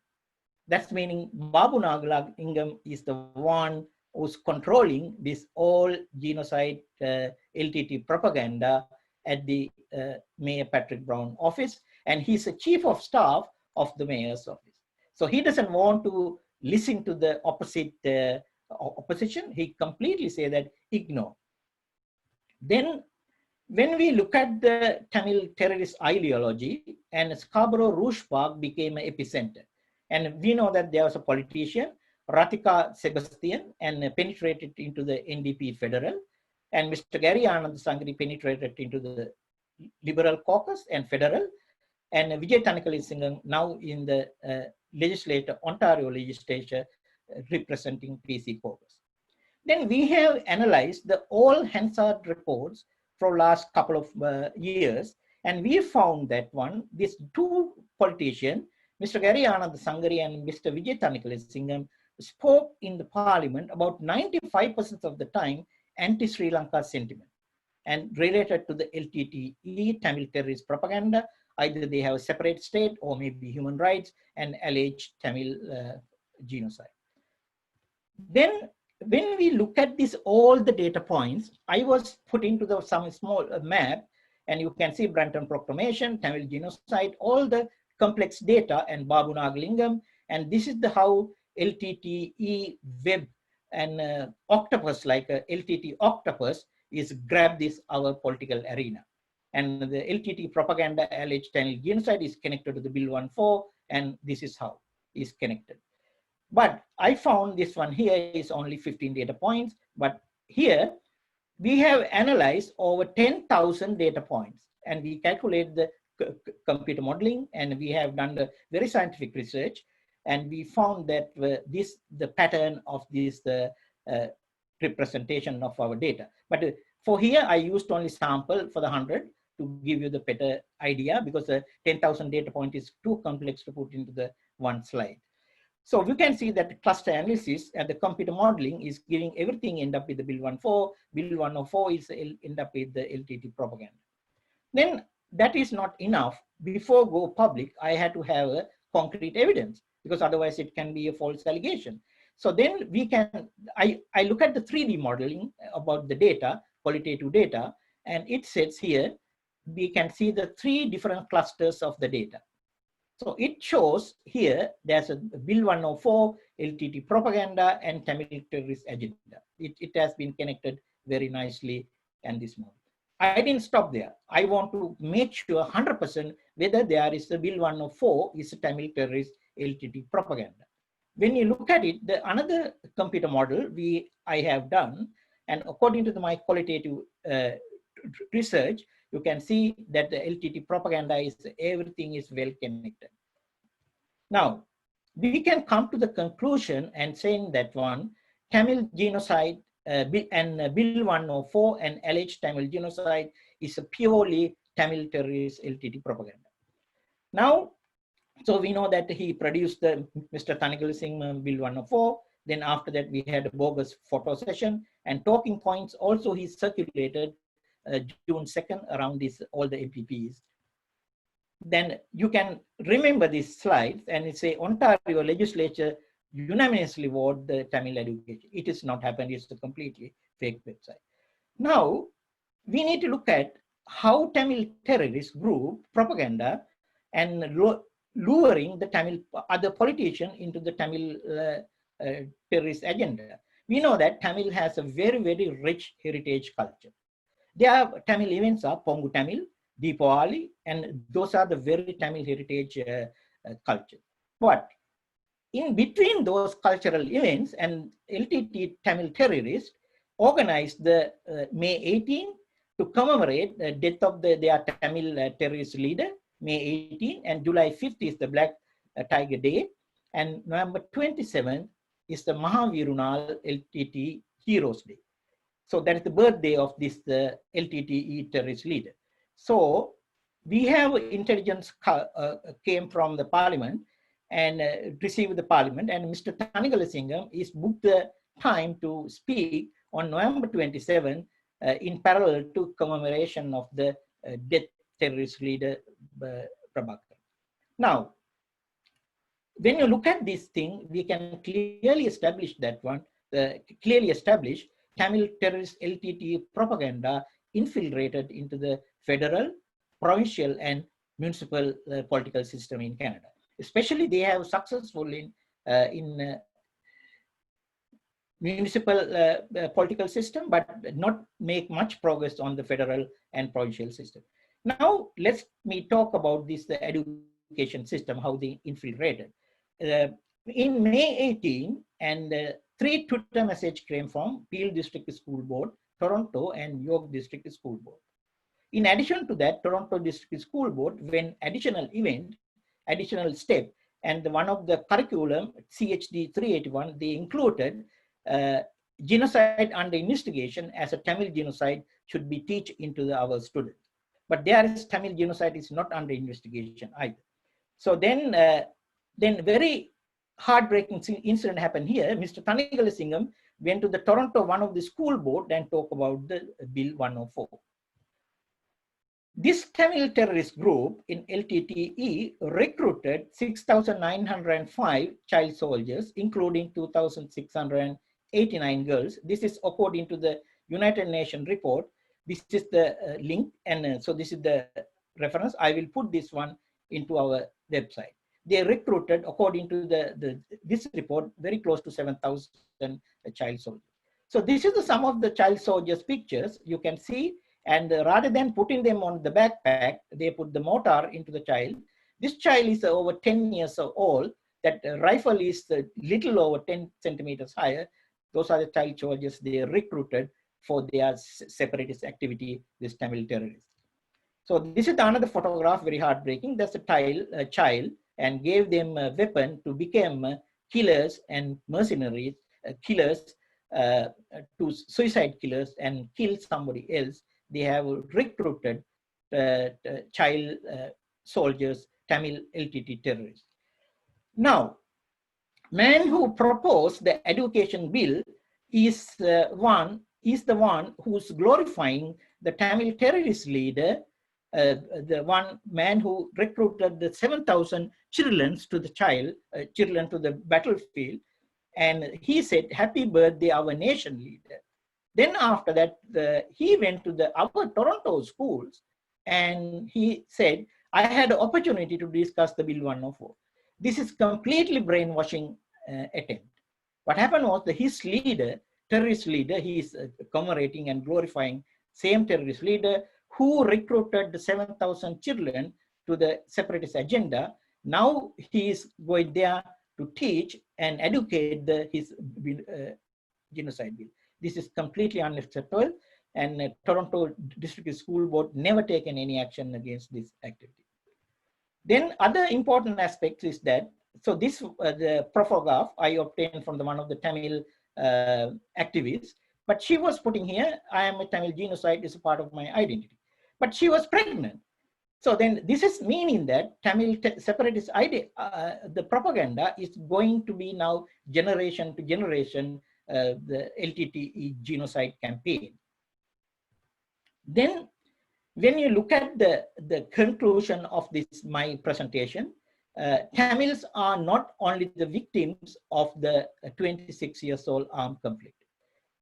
That's meaning Babu Nagalingam is the one who's controlling this all genocide LTTE propaganda at the Mayor Patrick Brown office, and he's the chief of staff of the mayor's office. So he doesn't want to listen to the opposition. He completely say that ignore. Then when we look at the Tamil terrorist ideology, and Scarborough Rouge Park became an epicenter. And we know that there was a politician, Ratika Sebastian, and penetrated into the NDP federal. And Mr. Gary Anand Sangri penetrated into the Liberal caucus and federal. And Vijay Thanakalisingam now in the Ontario legislature representing PC caucus. Then we have analyzed the all Hansard reports for last couple of years. And we found that these two politicians, Mr. Gary Anand Sangri and Mr. Vijay Thanakalisingam, spoke in the parliament about 95% of the time anti-Sri Lanka sentiment and related to the LTTE, Tamil terrorist propaganda. Either they have a separate state or maybe human rights and alleged Tamil genocide. Then when we look at this, all the data points, I was put into some small map, and you can see Branton Proclamation, Tamil genocide, all the complex data, and Babu Nagalingam. And this is how LTTE web and octopus, like LTTE octopus, is grab this our political arena. And the LTTE propaganda alleged Tamil genocide is connected to the Bill 1.4, and this is how is connected. But I found this one here is only 15 data points, but here we have analyzed over 10,000 data points, and we calculate the computer modeling, and we have done the very scientific research, and we found that the pattern of this representation of our data. But for here, I used only sample for the 100 to give you the better idea, because the 10,000 data point is too complex to put into the one slide. So we can see that the cluster analysis and the computer modeling is giving everything end up with the Bill 1.4. Bill 104 is end up with the LTTE propaganda. Then that is not enough. Before go public, I had to have a concrete evidence, because otherwise it can be a false allegation. So then we can, I look at the 3D modeling about the data, qualitative data, and it says here, we can see the 3 different clusters of the data. So it shows here, there's a Bill 104, LTTE propaganda, and Tamil terrorist agenda. It has been connected very nicely in this model. I didn't stop there. I want to make sure 100% whether there is a Bill 104 is a Tamil terrorist LTTE propaganda. When you look at it, another computer model I have done, and according to my qualitative research, you can see that the LTTE propaganda is everything is well connected. Now, we can come to the conclusion and saying that Tamil genocide and Bill 104 and alleged Tamil genocide is a purely Tamil terrorist LTTE propaganda. Now, so we know that he produced the Mr. Thanakalisingam Bill 104. Then after that, we had a bogus photo session and talking points. Also, he circulated June 2nd around all the MPPs. Then you can remember these slides, and it's a Ontario legislature unanimously vote the Tamil education. It is not happened. It's a completely fake website. Now, we need to look at how Tamil terrorist group propaganda and luring the Tamil other politicians into the Tamil terrorist agenda. We know that Tamil has a very, very rich heritage culture. Their Tamil events are Pongu Tamil, Deepavali, and those are the very Tamil heritage culture. But in between those cultural events, and LTTE Tamil terrorists organized the May 18 to commemorate the death of their Tamil terrorist leader, May 18, and July 5th is the Black Tiger Day, and November 27th is the Mahavirunal LTTE Heroes Day. So that is the birthday of this LTTE terrorist leader. So we have intelligence came from the parliament and received the parliament, and Mr. Thanigalasingham is booked the time to speak on November 27 in parallel to commemoration of the death terrorist leader Prabhakar. Now, when you look at this thing, we can clearly establish that one, clearly establish Tamil terrorist LTTE propaganda infiltrated into the federal, provincial, and municipal political system in Canada. Especially, they have successful in municipal political system, but not make much progress on the federal and provincial system. Now, let me talk about this the education system, how they infiltrated. In May 18, and 3 Twitter messages came from Peel District School Board, Toronto, and York District School Board. In addition to that, Toronto District School Board, when additional event, additional step, and one of the curriculum, CHD 381, they included genocide under investigation as a Tamil genocide should be taught into our students. But there is Tamil genocide is not under investigation either. So then very heartbreaking incident happened here. Mr. Thanigalasingham went to the Toronto, one of the school board, and talked about the Bill 104. This Tamil terrorist group in LTTE recruited 6,905 child soldiers, including 2,689 girls. This is according to the United Nations report. This is the link, and so this is the reference. I will put this one into our website. They recruited, according to this report, very close to 7,000 child soldiers. So this is the sum of the child soldiers pictures you can see, and rather than putting them on the backpack, they put the mortar into the child. This child is over 10 years old. That rifle is little over 10 centimeters higher. Those are the child soldiers they recruited for their separatist activity, this Tamil terrorists. So this is another photograph, very heartbreaking. That's a child, and gave them a weapon to become killers and mercenaries, killers, to suicide killers, and kill somebody else. They have recruited child soldiers, Tamil LTTE terrorists. Now, man who proposed the education bill is the one who's glorifying the Tamil terrorist leader, the one man who recruited the 7,000 children to the battlefield, and he said, "Happy birthday, our nation leader." Then after that, he went to our Toronto schools, and he said, "I had the opportunity to discuss the Bill 104." This is completely brainwashing attempt. What happened was his leader, terrorist leader, he is commemorating and glorifying same terrorist leader who recruited the 7,000 children to the separatist agenda. Now he is going there to teach and educate his genocide bill. This is completely unacceptable, and Toronto District School Board never taken any action against this activity. Then other important aspects is that, so this the photograph I obtained from one of the Tamil activists, but she was putting here, "I am a Tamil genocide is a part of my identity." But she was pregnant. So then this is meaning that Tamil separatist idea, the propaganda is going to be now generation to generation, the LTTE genocide campaign. Then when you look at the conclusion of my presentation, Tamils are not only the victims of the 26 years old armed conflict.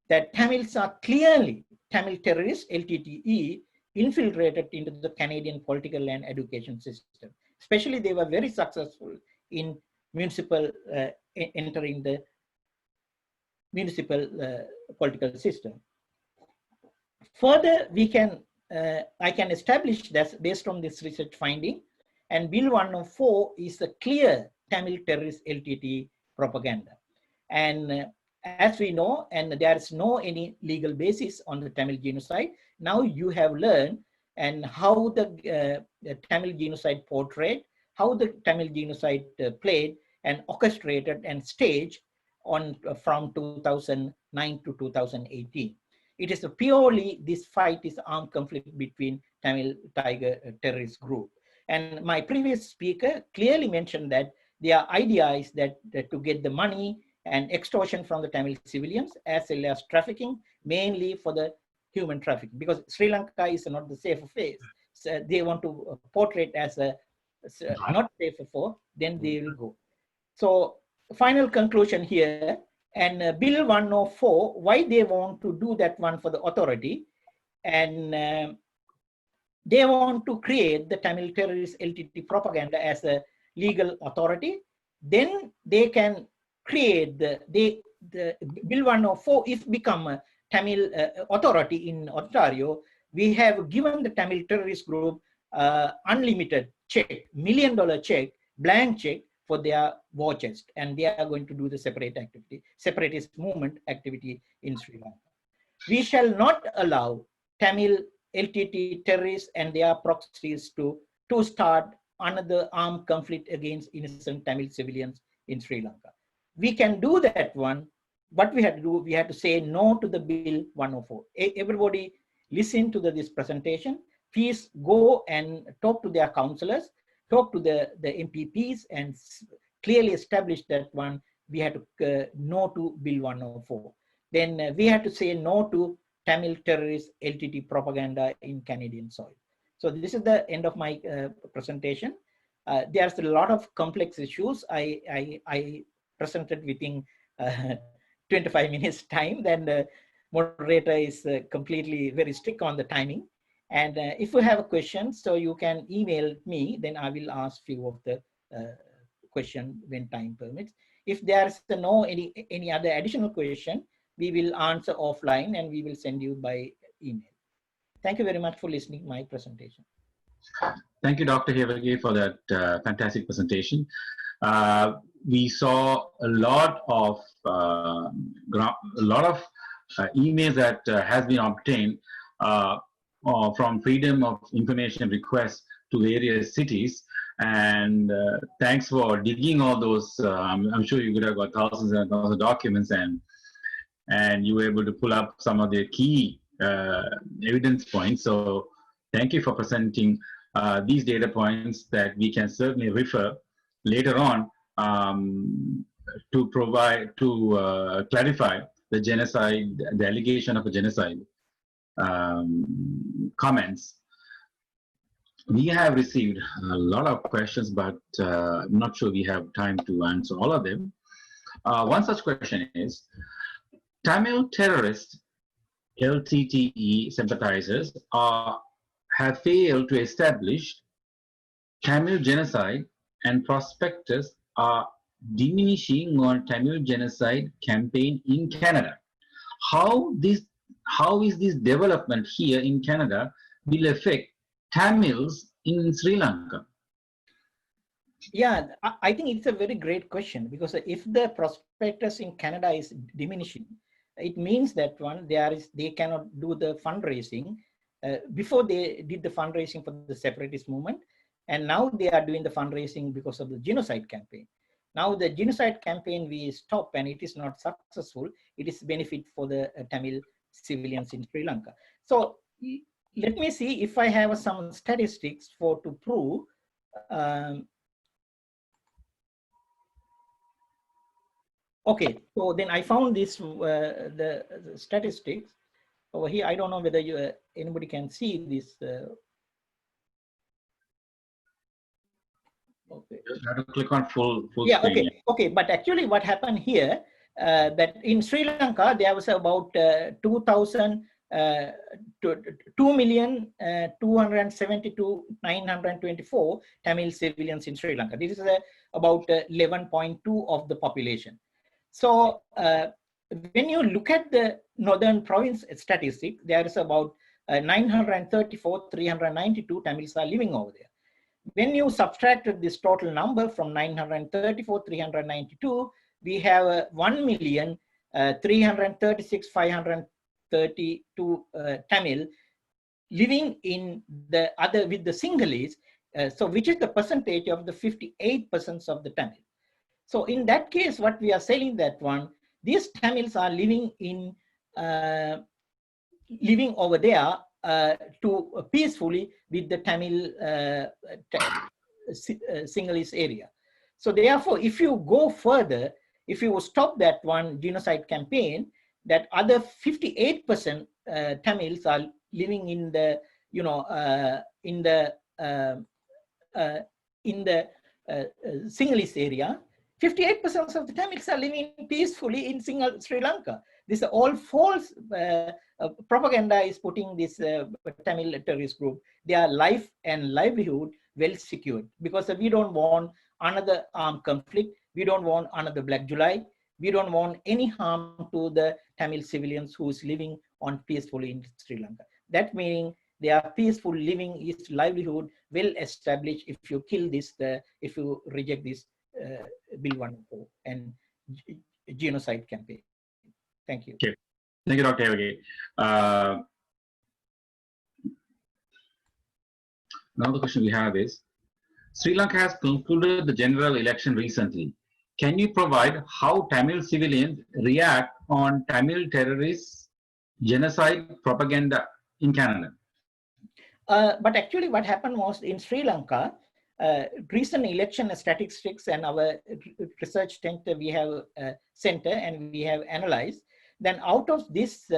That Tamils are clearly Tamil terrorists, LTTE, infiltrated into the Canadian political and education system. especially they were very successful in municipal, entering the municipal political system. Further, we can, I can establish that based on this research finding, and Bill 104 is a clear Tamil terrorist LTTE propaganda. And as we know, and there is no any legal basis on the Tamil genocide. Now you have learned and how the Tamil genocide portrayed, how the Tamil genocide played and orchestrated and staged on from 2009 to 2018. It is a purely, this fight is armed conflict between Tamil Tiger terrorist group. And my previous speaker clearly mentioned that their idea is that to get the money and extortion from the Tamil civilians, as well as trafficking, mainly for the human trafficking, because Sri Lanka is not the safer face. So they want to portray it as a not safer for, then they will go. So final conclusion here, and Bill 104, why they want to do that one for the authority, and they want to create the Tamil terrorist LTTE propaganda as a legal authority. Then they can create the Bill 104 if become a Tamil authority in Ontario. We have given the Tamil terrorist group unlimited check, $1 million check, blank check for their war chest, and they are going to do the separate activity, separatist movement activity in Sri Lanka. We shall not allow Tamil LTTE terrorists and their proxies to start another armed conflict against innocent Tamil civilians in Sri Lanka. We can do that one. What we have to do, we have to say no to the Bill 104. Everybody listen to this presentation. Please go and talk to their councillors, talk to the MPPs, and clearly establish that one. We have to no to Bill 104. Then we have to say no to Tamil terrorist LTTE propaganda in Canadian soil. So this is the end of my presentation. There's a lot of complex issues. I presented within 25 minutes time. Then the moderator is completely very strict on the timing. And if you have a question, so you can email me, then I will ask few of the question when time permits. If there's no any other additional question, we will answer offline and we will send you by email. Thank you very much for listening to my presentation. Thank you, Dr. Hewage, for that fantastic presentation. We saw a lot of emails that has been obtained from Freedom of Information requests to various cities, and thanks for digging all those. I'm sure you could have got thousands and thousands of documents, and you were able to pull up some of the key evidence points. So thank you for presenting these data points that we can certainly refer later on to provide, to clarify the genocide, the allegation of a genocide comments. We have received a lot of questions, but I'm not sure we have time to answer all of them. One such question is, Tamil terrorist LTTE sympathizers have failed to establish Tamil genocide, and prospectors are diminishing on Tamil genocide campaign in Canada. How is this development here in Canada will affect Tamils in Sri Lanka? Yeah, I think it's a very great question, because if the prospectors in Canada is diminishing, it means that one, they cannot do the fundraising. Before they did the fundraising for the separatist movement, and now they are doing the fundraising because of the genocide campaign. Now the genocide campaign we stop and it is not successful. It is benefit for the Tamil civilians in Sri Lanka. So let me see if I have some statistics to prove. Okay, so then I found this the statistics over here. I don't know whether anybody can see this. Okay. Just have to click on full yeah, screen. okay, okay. But actually, what happened here that in Sri Lanka there was about 2,000 2,272,924 Tamil civilians in Sri Lanka. This is about 11.2 of the population. So when you look at the northern province statistic, there is about 934,392 Tamils are living over there. When you subtracted this total number from 934,392, we have 1,336,532 Tamil living in the other with the Sinhalese, so which is the percentage of the 58% of the Tamil. So in that case, what we are saying that these Tamils are living in living over there to peacefully with the Tamil Sinhalese area. So therefore, if you go further, if you stop that genocide campaign, that other 58% Tamils are living in the Sinhalese area. 58% of the Tamils are living peacefully in Sri Lanka. This is all false propaganda is putting this Tamil terrorist group, their life and livelihood well secured, because we don't want another armed conflict. We don't want another Black July. We don't want any harm to the Tamil civilians who is living on peacefully in Sri Lanka. That meaning their peaceful living is livelihood well established if you kill this, if you reject this Bill 104 and genocide campaign. Thank you. Okay. Thank you, Dr. Hewage. Now the question we have is, Sri Lanka has concluded the general election recently. Can you provide how Tamil civilians react on Tamil terrorists, genocide propaganda in Canada? But actually what happened was in Sri Lanka, recent election statistics and our research center, we have center and we have analyzed. Then out of this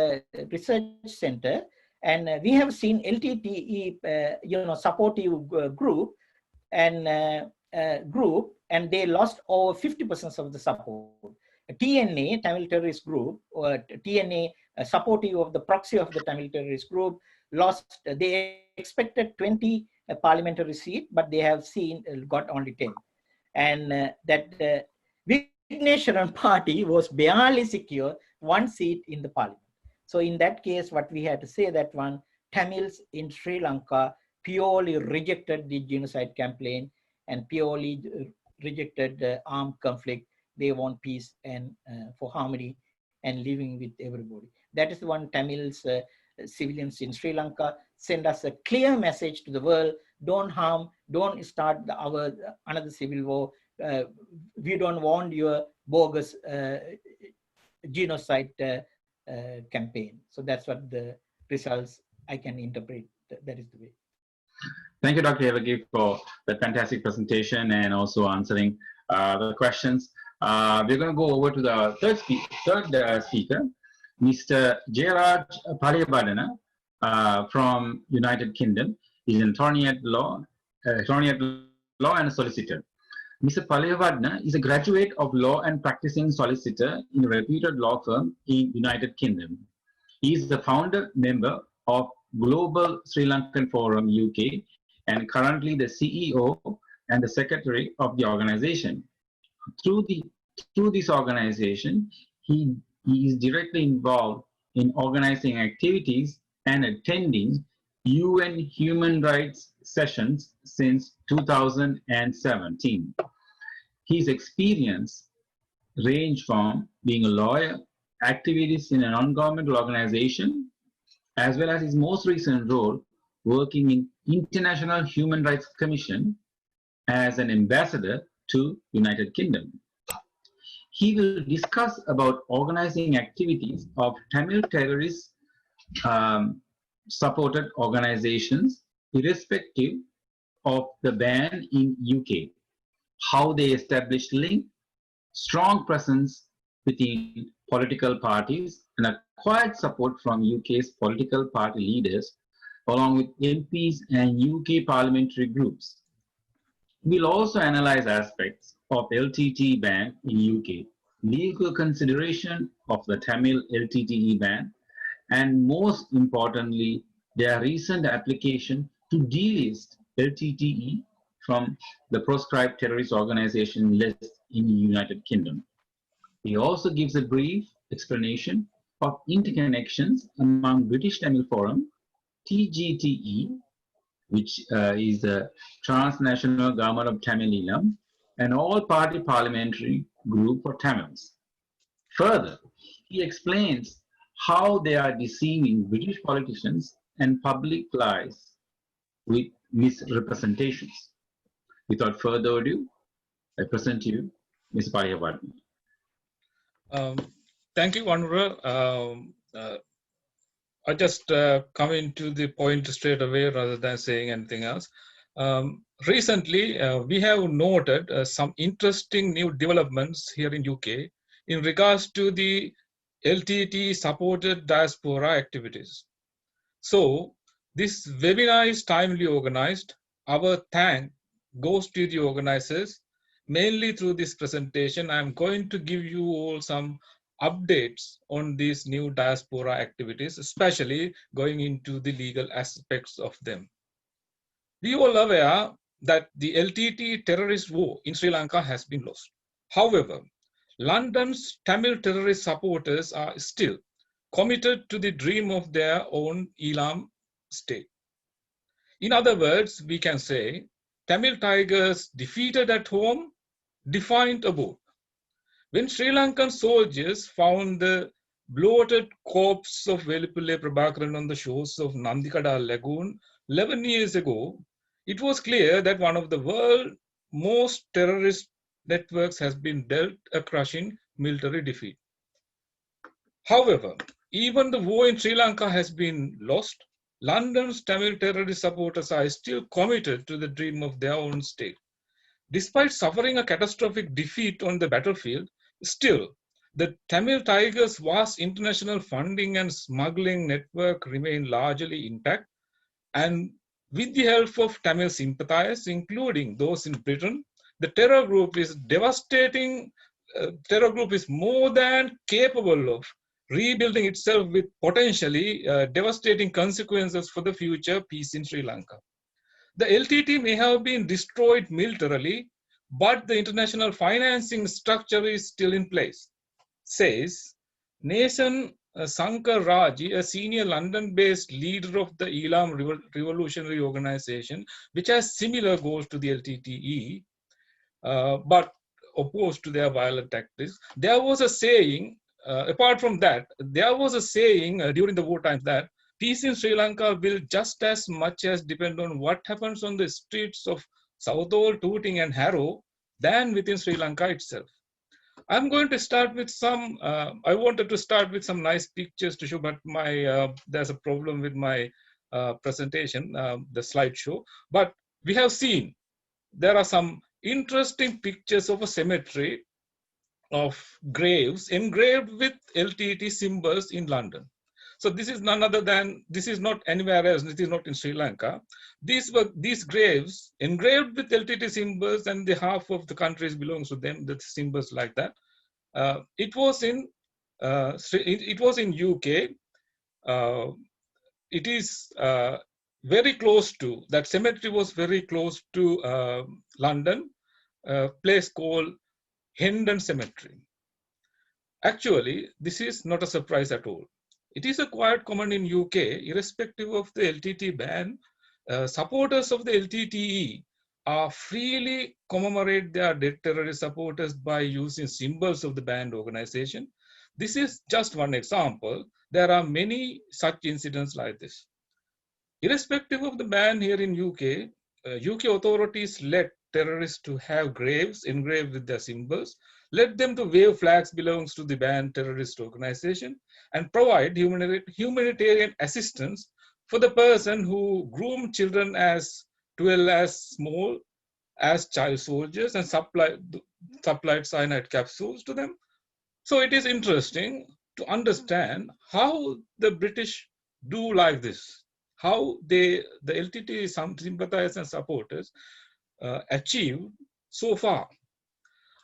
research center, and we have seen LTTE, supportive group, and they lost over 50% of the support. TNA, Tamil terrorist group, or TNA, supportive of the proxy of the Tamil terrorist group, lost. They expected 20 parliamentary seat, but they have got only 10. And that Vigneswaran party was barely secure 1 seat in the parliament. So in that case, what we had to say that Tamils in Sri Lanka purely rejected the genocide campaign and purely rejected the armed conflict. They want peace and for harmony and living with everybody. That is Tamils civilians in Sri Lanka send us a clear message to the world: don't harm, don't start another civil war. We don't want your bogus genocide campaign. So that's what the results I can interpret. That is the way. Thank you, Dr. Hewage, for the fantastic presentation and also answering the questions. We're going to go over to the third speaker, Mr. Jayaraj Palihawadena from United Kingdom. He's an attorney at law and a solicitor. Mr. Palihawadena is a graduate of law and practicing solicitor in a reputed law firm in United Kingdom. He is the founder member of Global Sri Lankan Forum UK and currently the CEO and the secretary of the organization. Through this organization, he is directly involved in organizing activities and attending UN human rights sessions since 2017. His experience range from being a lawyer, activist in a non-governmental organization, as well as his most recent role working in International Human Rights Commission as an ambassador to United Kingdom. He will discuss about organizing activities of Tamil terrorist supported organizations irrespective of the ban in UK, how they established link, strong presence within political parties and acquired support from UK's political party leaders along with MPs and UK parliamentary groups. We'll also analyze aspects of LTTE ban in UK, legal consideration of the Tamil LTTE ban, and most importantly, their recent application to delist LTTE from the proscribed terrorist organization list in the United Kingdom. He also gives a brief explanation of interconnections among British Tamil Forum, TGTE, which is the Transnational Government of Tamil Eelam, an all-party parliamentary group for Tamils. Further, he explains how they are deceiving British politicians and public lies with misrepresentations. Without further ado, I present to you Ms. Palihawadena. Thank you, Anura. I just come into the point straight away rather than saying anything else. Recently, we have noted some interesting new developments here in UK in regards to the LTTE supported diaspora activities. So this webinar is timely organized. Our thank goes to the organizers. Mainly through this presentation, I'm going to give you all some updates on these new diaspora activities, especially going into the legal aspects of them. We all aware that the LTTE terrorist war in Sri Lanka has been lost. However, London's Tamil terrorist supporters are still committed to the dream of their own Eelam state. In other words, we can say Tamil tigers defeated at home, defiant abroad. When Sri Lankan soldiers found the bloated corpse of Velipille Prabhakaran on the shores of Nandikada Lagoon 11 years ago, it was clear that one of the world's most terrorist networks has been dealt a crushing military defeat. However, even the war in Sri Lanka has been lost, London's Tamil terrorist supporters are still committed to the dream of their own state. Despite suffering a catastrophic defeat on the battlefield, still, the Tamil Tigers' vast international funding and smuggling network remain largely intact, and with the help of Tamil sympathizers, including those in Britain, the terror group is more than capable of rebuilding itself with potentially devastating consequences for the future peace in Sri Lanka. The LTT may have been destroyed militarily, but the international financing structure is still in place, says Nathan Sankar Raji, a senior London-based leader of the Eelam Revolutionary Organization, which has similar goals to the LTTE, but opposed to their violent tactics. There was a saying, apart from that, there was a saying during the war times that peace in Sri Lanka will just as much as depend on what happens on the streets of Southall, Tooting and Harrow than within Sri Lanka itself. I'm going to start with some, I wanted to start with some nice pictures to show, but there's a problem with my presentation, the slideshow. But we have seen, there are some interesting pictures of a cemetery of graves engraved with LTT symbols in London. So this is none other than, this is not anywhere else, this is not in Sri Lanka. These graves engraved with LTT symbols, and the half of the countries belongs to them, the symbols like that. It was in UK. It is very close to, that cemetery was very close to London, a place called Hendon Cemetery. Actually, this is not a surprise at all. It is a quite common in UK, irrespective of the LTT ban. Supporters of the LTTE are freely commemorate their dead terrorist supporters by using symbols of the banned organization. This is just one example. There are many such incidents like this. Irrespective of the ban here in UK, UK authorities let terrorists to have graves engraved with their symbols, let them to wave flags belongs to the banned terrorist organization, and provide humanitarian assistance for the person who groomed children as well as small as child soldiers and supplied cyanide capsules to them. So it is interesting to understand how the British do like this, how the LTT sympathizers and supporters achieved so far.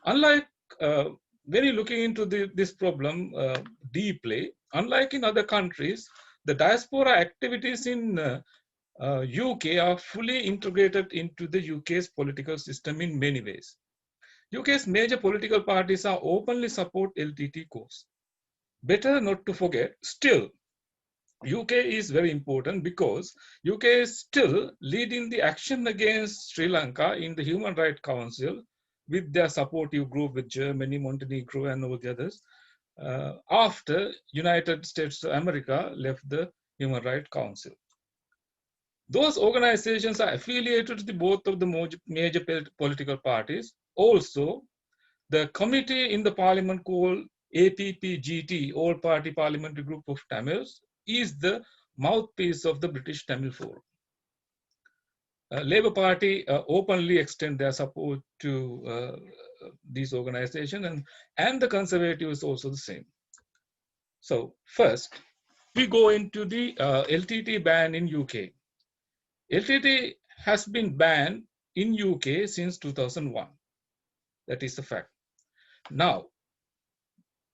Unlike when you're looking into this problem deeply, unlike in other countries, the diaspora activities in UK are fully integrated into the UK's political system in many ways. UK's major political parties are openly support LTTE cause. Better not to forget, still, UK is very important because UK is still leading the action against Sri Lanka in the Human Rights Council with their supportive group with Germany, Montenegro, and all the others, after United States of America left the Human Rights Council. Those organizations are affiliated to both of the major political parties. Also, the committee in the parliament called APPGT, All Party Parliamentary Group of Tamils, is the mouthpiece of the British Tamil Forum. Labour Party openly extend their support to these organizations, and the Conservatives also the same. So first, we go into the LTTE ban in UK. LTTE has been banned in UK since 2001. That is the fact. Now,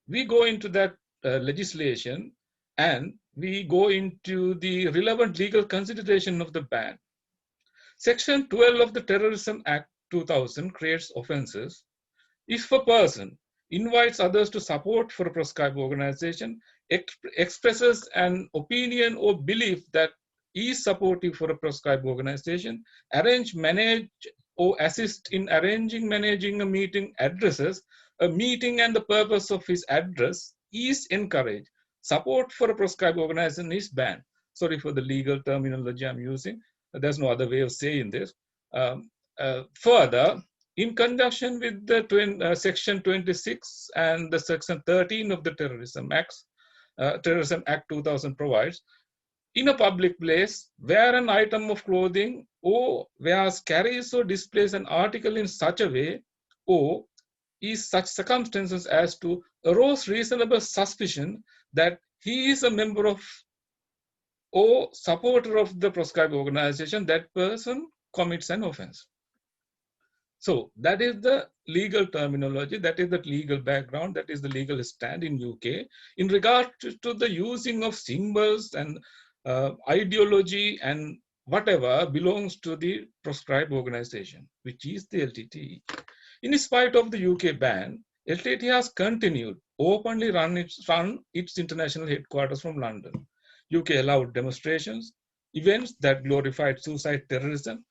we go into that legislation and we go into the relevant legal consideration of the ban. Section 12 of the Terrorism Act 2000 creates offenses if a person invites others to support for a proscribed organization, expresses an opinion or belief that is supportive for a proscribed organization, arrange, manage, or assist in arranging, managing a meeting, addresses a meeting, and the purpose of his address is encouraged. Support for a proscribed organization is banned. Sorry for the legal terminology I'm using. There's no other way of saying this. Further, in conjunction with the Section 26 and the Section 13 of the Terrorism Act 2000 provides, in a public place, wear an item of clothing or wears, carries or displays an article in such a way or is such circumstances as to arouse reasonable suspicion that he is a member of or supporter of the proscribed organization, that person commits an offense. So that is the legal terminology, that is the legal background, that is the legal stand in UK in regard to the using of symbols and ideology and whatever belongs to the proscribed organization, which is the LTTE. In spite of the UK ban, LTTE has continued openly run its international headquarters from London. UK allowed demonstrations, events that glorified suicide terrorism,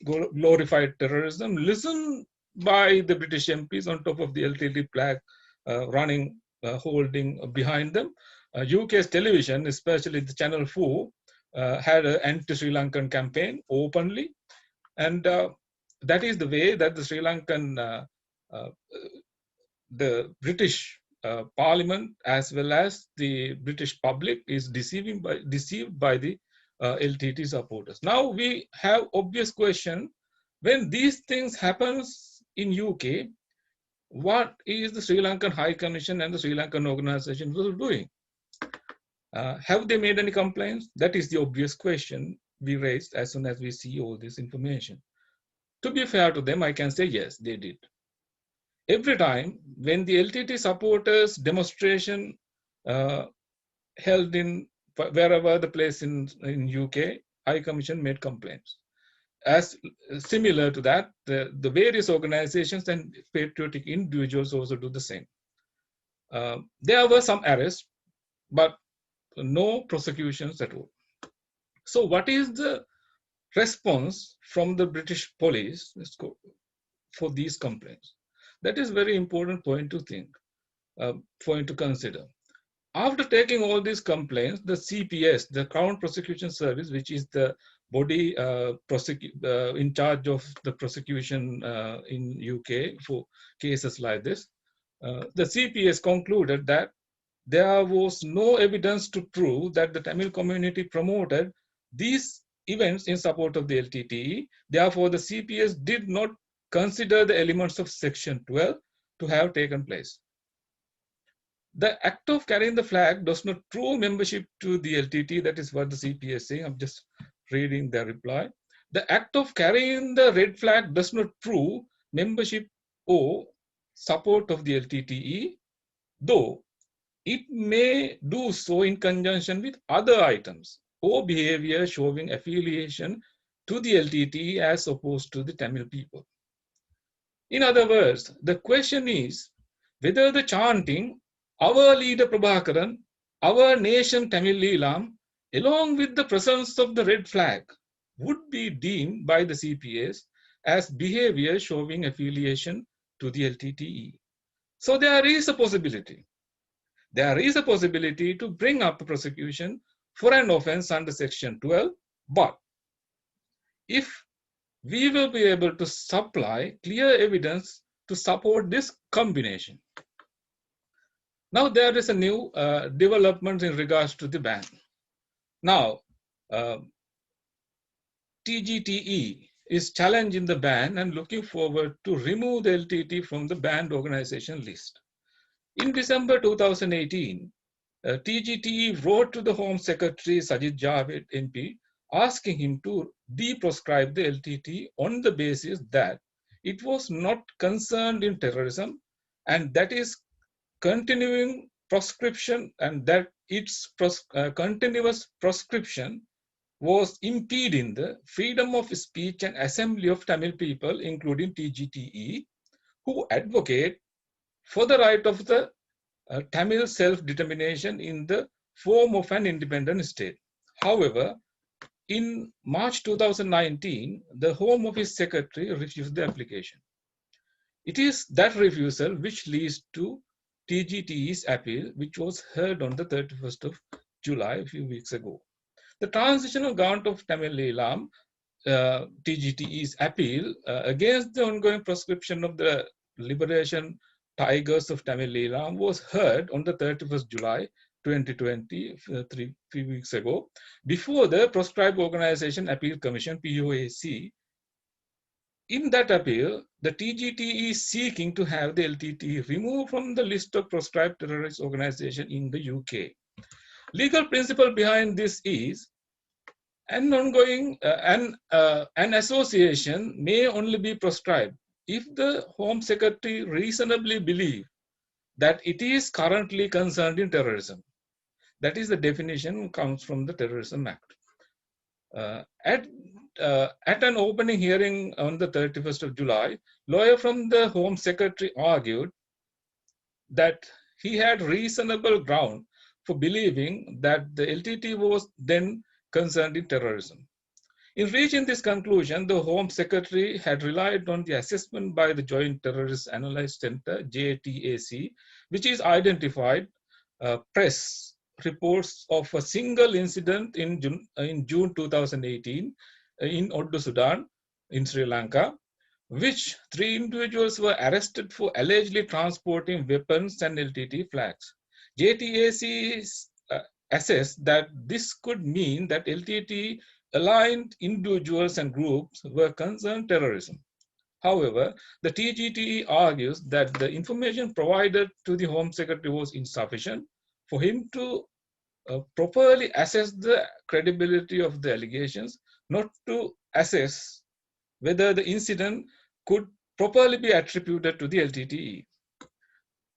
glorified terrorism, listened by the British MPs on top of the LTTE flag holding behind them. UK's television, especially the Channel 4, had an anti-Sri Lankan campaign openly. And that is the way that the Sri Lankan, the British Parliament as well as the British public is deceived by the LTTE supporters. Now we have obvious question, when these things happens in UK, what is the Sri Lankan High Commission and the Sri Lankan organization doing? Have they made any complaints? That is the obvious question we raised as soon as we see all this information. To be fair to them, I can say yes, they did. Every time when the LTTE supporters demonstration held in wherever the place in UK, High Commission made complaints. As similar to that, the various organizations and patriotic individuals also do the same. There were some arrests, but no prosecutions at all. So what is the response from the British police for these complaints? That is very important point to think, point to consider. After taking all these complaints, the CPS, the Crown Prosecution Service, which is the body in charge of the prosecution in UK for cases like this, the CPS concluded that there was no evidence to prove that the Tamil community promoted these events in support of the LTTE. Therefore, the CPS did not consider the elements of Section 12 to have taken place. The act of carrying the flag does not prove membership to the LTTE. That is what the CPS is saying. I'm just reading their reply. The act of carrying the red flag does not prove membership or support of the LTTE, though it may do so in conjunction with other items or behavior showing affiliation to the LTTE as opposed to the Tamil people. In other words, the question is whether the chanting, our leader Prabhakaran, our nation Tamil Leelam, along with the presence of the red flag, would be deemed by the CPS as behavior showing affiliation to the LTTE. So there is a possibility. There is a possibility to bring up a prosecution for an offense under Section 12, but if we will be able to supply clear evidence to support this combination. Now there is a new development in regards to the ban. Now, TGTE is challenging the ban and looking forward to remove the LTT from the banned organization list. In December 2018, TGTE wrote to the Home Secretary Sajid Javid MP asking him to deproscribe the LTT on the basis that it was not concerned in terrorism and that is continuing proscription and that its continuous proscription was impeding the freedom of speech and assembly of Tamil people, including TGTE, who advocate for the right of the Tamil self-determination in the form of an independent state. However, in March 2019, the Home Office Secretary refused the application. It is that refusal which leads to TGTE's appeal, which was heard on the 31st of July, a few weeks ago. The Transitional Government of Tamil Leelam, TGTE's appeal against the ongoing proscription of the Liberation Tigers of Tamil Leelam was heard on the 31st July 2020, 3 weeks ago, before the Proscribed Organization Appeal Commission, POAC. In that appeal, the TGTE is seeking to have the LTTE removed from the list of proscribed terrorist organizations in the UK. Legal principle behind this is an ongoing an association may only be proscribed if the Home Secretary reasonably believes that it is currently concerned in terrorism. That is the definition comes from the Terrorism Act. At an opening hearing on the 31st of July, lawyer from the Home Secretary argued that he had reasonable ground for believing that the LTT was then concerned in terrorism. In reaching this conclusion, the Home Secretary had relied on the assessment by the Joint Terrorist Analysis Center, JTAC, which is identified press reports of a single incident in June 2018 in Oddu, Sudan, in Sri Lanka, which 3 individuals were arrested for allegedly transporting weapons and LTT flags. JTAC assessed that this could mean that LTT aligned individuals and groups were concerned terrorism. However, the TGTE argues that the information provided to the Home Secretary was insufficient for him to properly assess the credibility of the allegations, not to assess whether the incident could properly be attributed to the LTTE.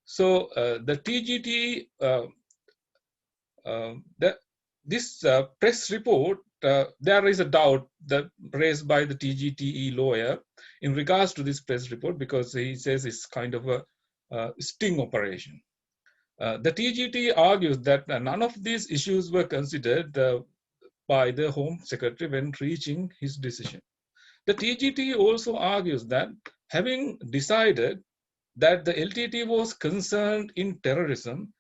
So the TGTE, this press report, there is a doubt that raised by the TGTE lawyer in regards to this press report because he says it's kind of a sting operation. The TGTE argues that none of these issues were considered by the Home Secretary when reaching his decision. The TGTE also argues that having decided that the LTT was concerned in terrorism,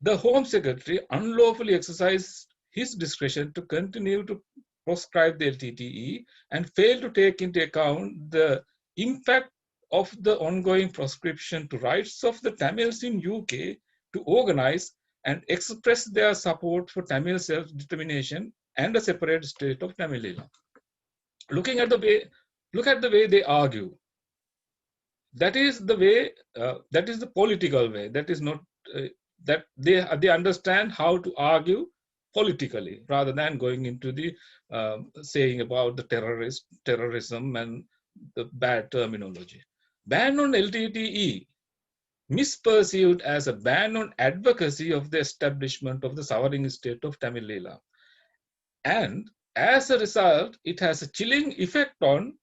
the Home Secretary unlawfully exercised his discretion to continue to proscribe the LTTE and failed to take into account the impact of the ongoing proscription to rights of the Tamils in UK to organize and express their support for Tamil self-determination and a separate state of Tamil Leelam. Look at the way they argue. That is the way. That is the political way. That is not that they understand how to argue politically rather than going into the saying about the terrorism and the bad terminology. Ban on LTTE misperceived as a ban on advocacy of the establishment of the sovereign state of Tamil Eelam. And as a result, it has a chilling effect on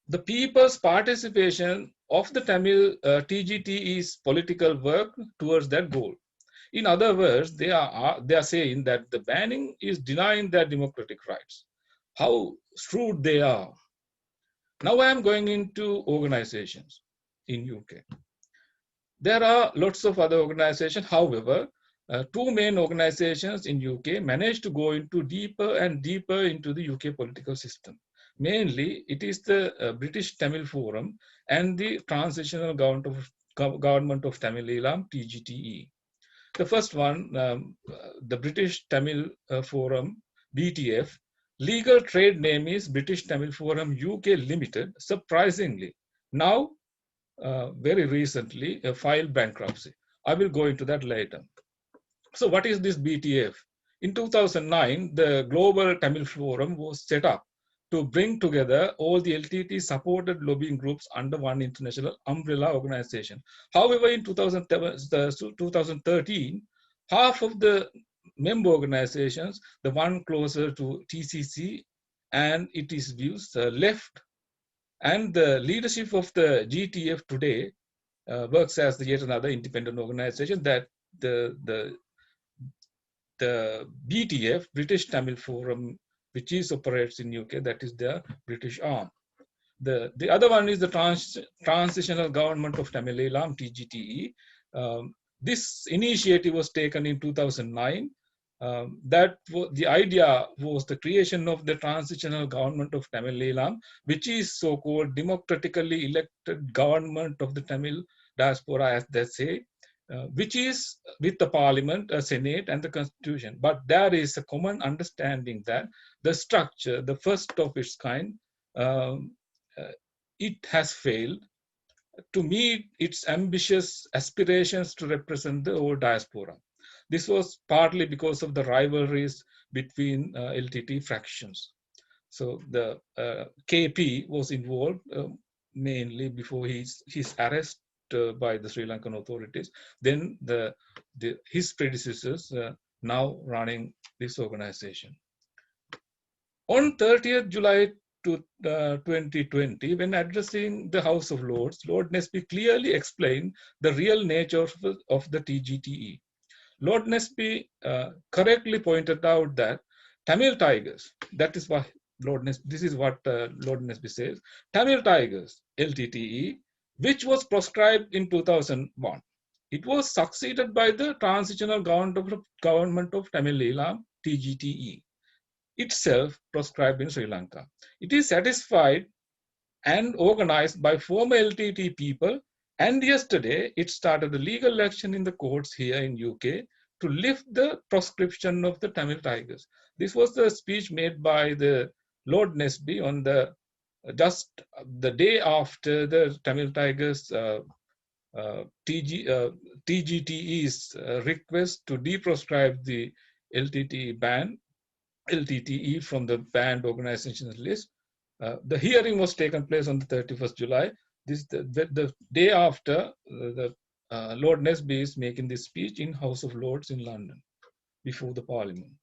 the people's participation of the Tamil TGTE's political work towards that goal. In other words, they are saying that the banning is denying their democratic rights. How shrewd they are. Now I am going into organizations in UK. There are lots of other organizations. However, two main organizations in UK managed to go into deeper and deeper into the UK political system. Mainly, it is the British Tamil Forum and the Transitional Government of Tamil Eelam, TGTE. The first one, the British Tamil Forum, BTF, legal trade name is British Tamil Forum UK Limited, surprisingly. Now, very recently, filed bankruptcy. I will go into that later. So what is this BTF? In 2009, the Global Tamil Forum was set up to bring together all the LTTE supported lobbying groups under one international umbrella organization. However, in 2013, half of the member organizations, the one closer to TCC and its views, left. And the leadership of the GTF today works as the yet another independent organization that the BTF, British Tamil Forum, which is operates in UK, that is their British arm. The other one is the Transitional Government of Tamil Eelam, TGTE. This initiative was taken in 2009. The idea was the creation of the Transitional Government of Tamil Eelam, which is so-called democratically elected government of the Tamil diaspora, as they say, which is with the parliament, a senate and the constitution. But there is a common understanding that the structure, the first of its kind, it has failed to meet its ambitious aspirations to represent the whole diaspora. This was partly because of the rivalries between LTTE fractions. So the KP was involved mainly before his arrest by the Sri Lankan authorities. Then his predecessors now running this organization. On 30th July 2020, when addressing the House of Lords, Lord Nesby clearly explained the real nature of the TGTE. Lord Nesby correctly pointed out that Tamil Tigers, that is what this is what Lord Nesby says, Tamil Tigers, LTTE, which was proscribed in 2001. It was succeeded by the Transitional Government of Tamil Eelam, TGTE, itself proscribed in Sri Lanka. It is satisfied and organized by former LTTE people, and yesterday it started a legal action in the courts here in UK to lift the proscription of the Tamil Tigers. This was the speech made by the Lord Nesby on just the day after the Tamil Tigers TGTE's request to deproscribe the LTTE from the banned organizations list. The hearing was taken place on the 31st July. The day after Lord Nesby is making this speech in House of Lords in London before the Parliament.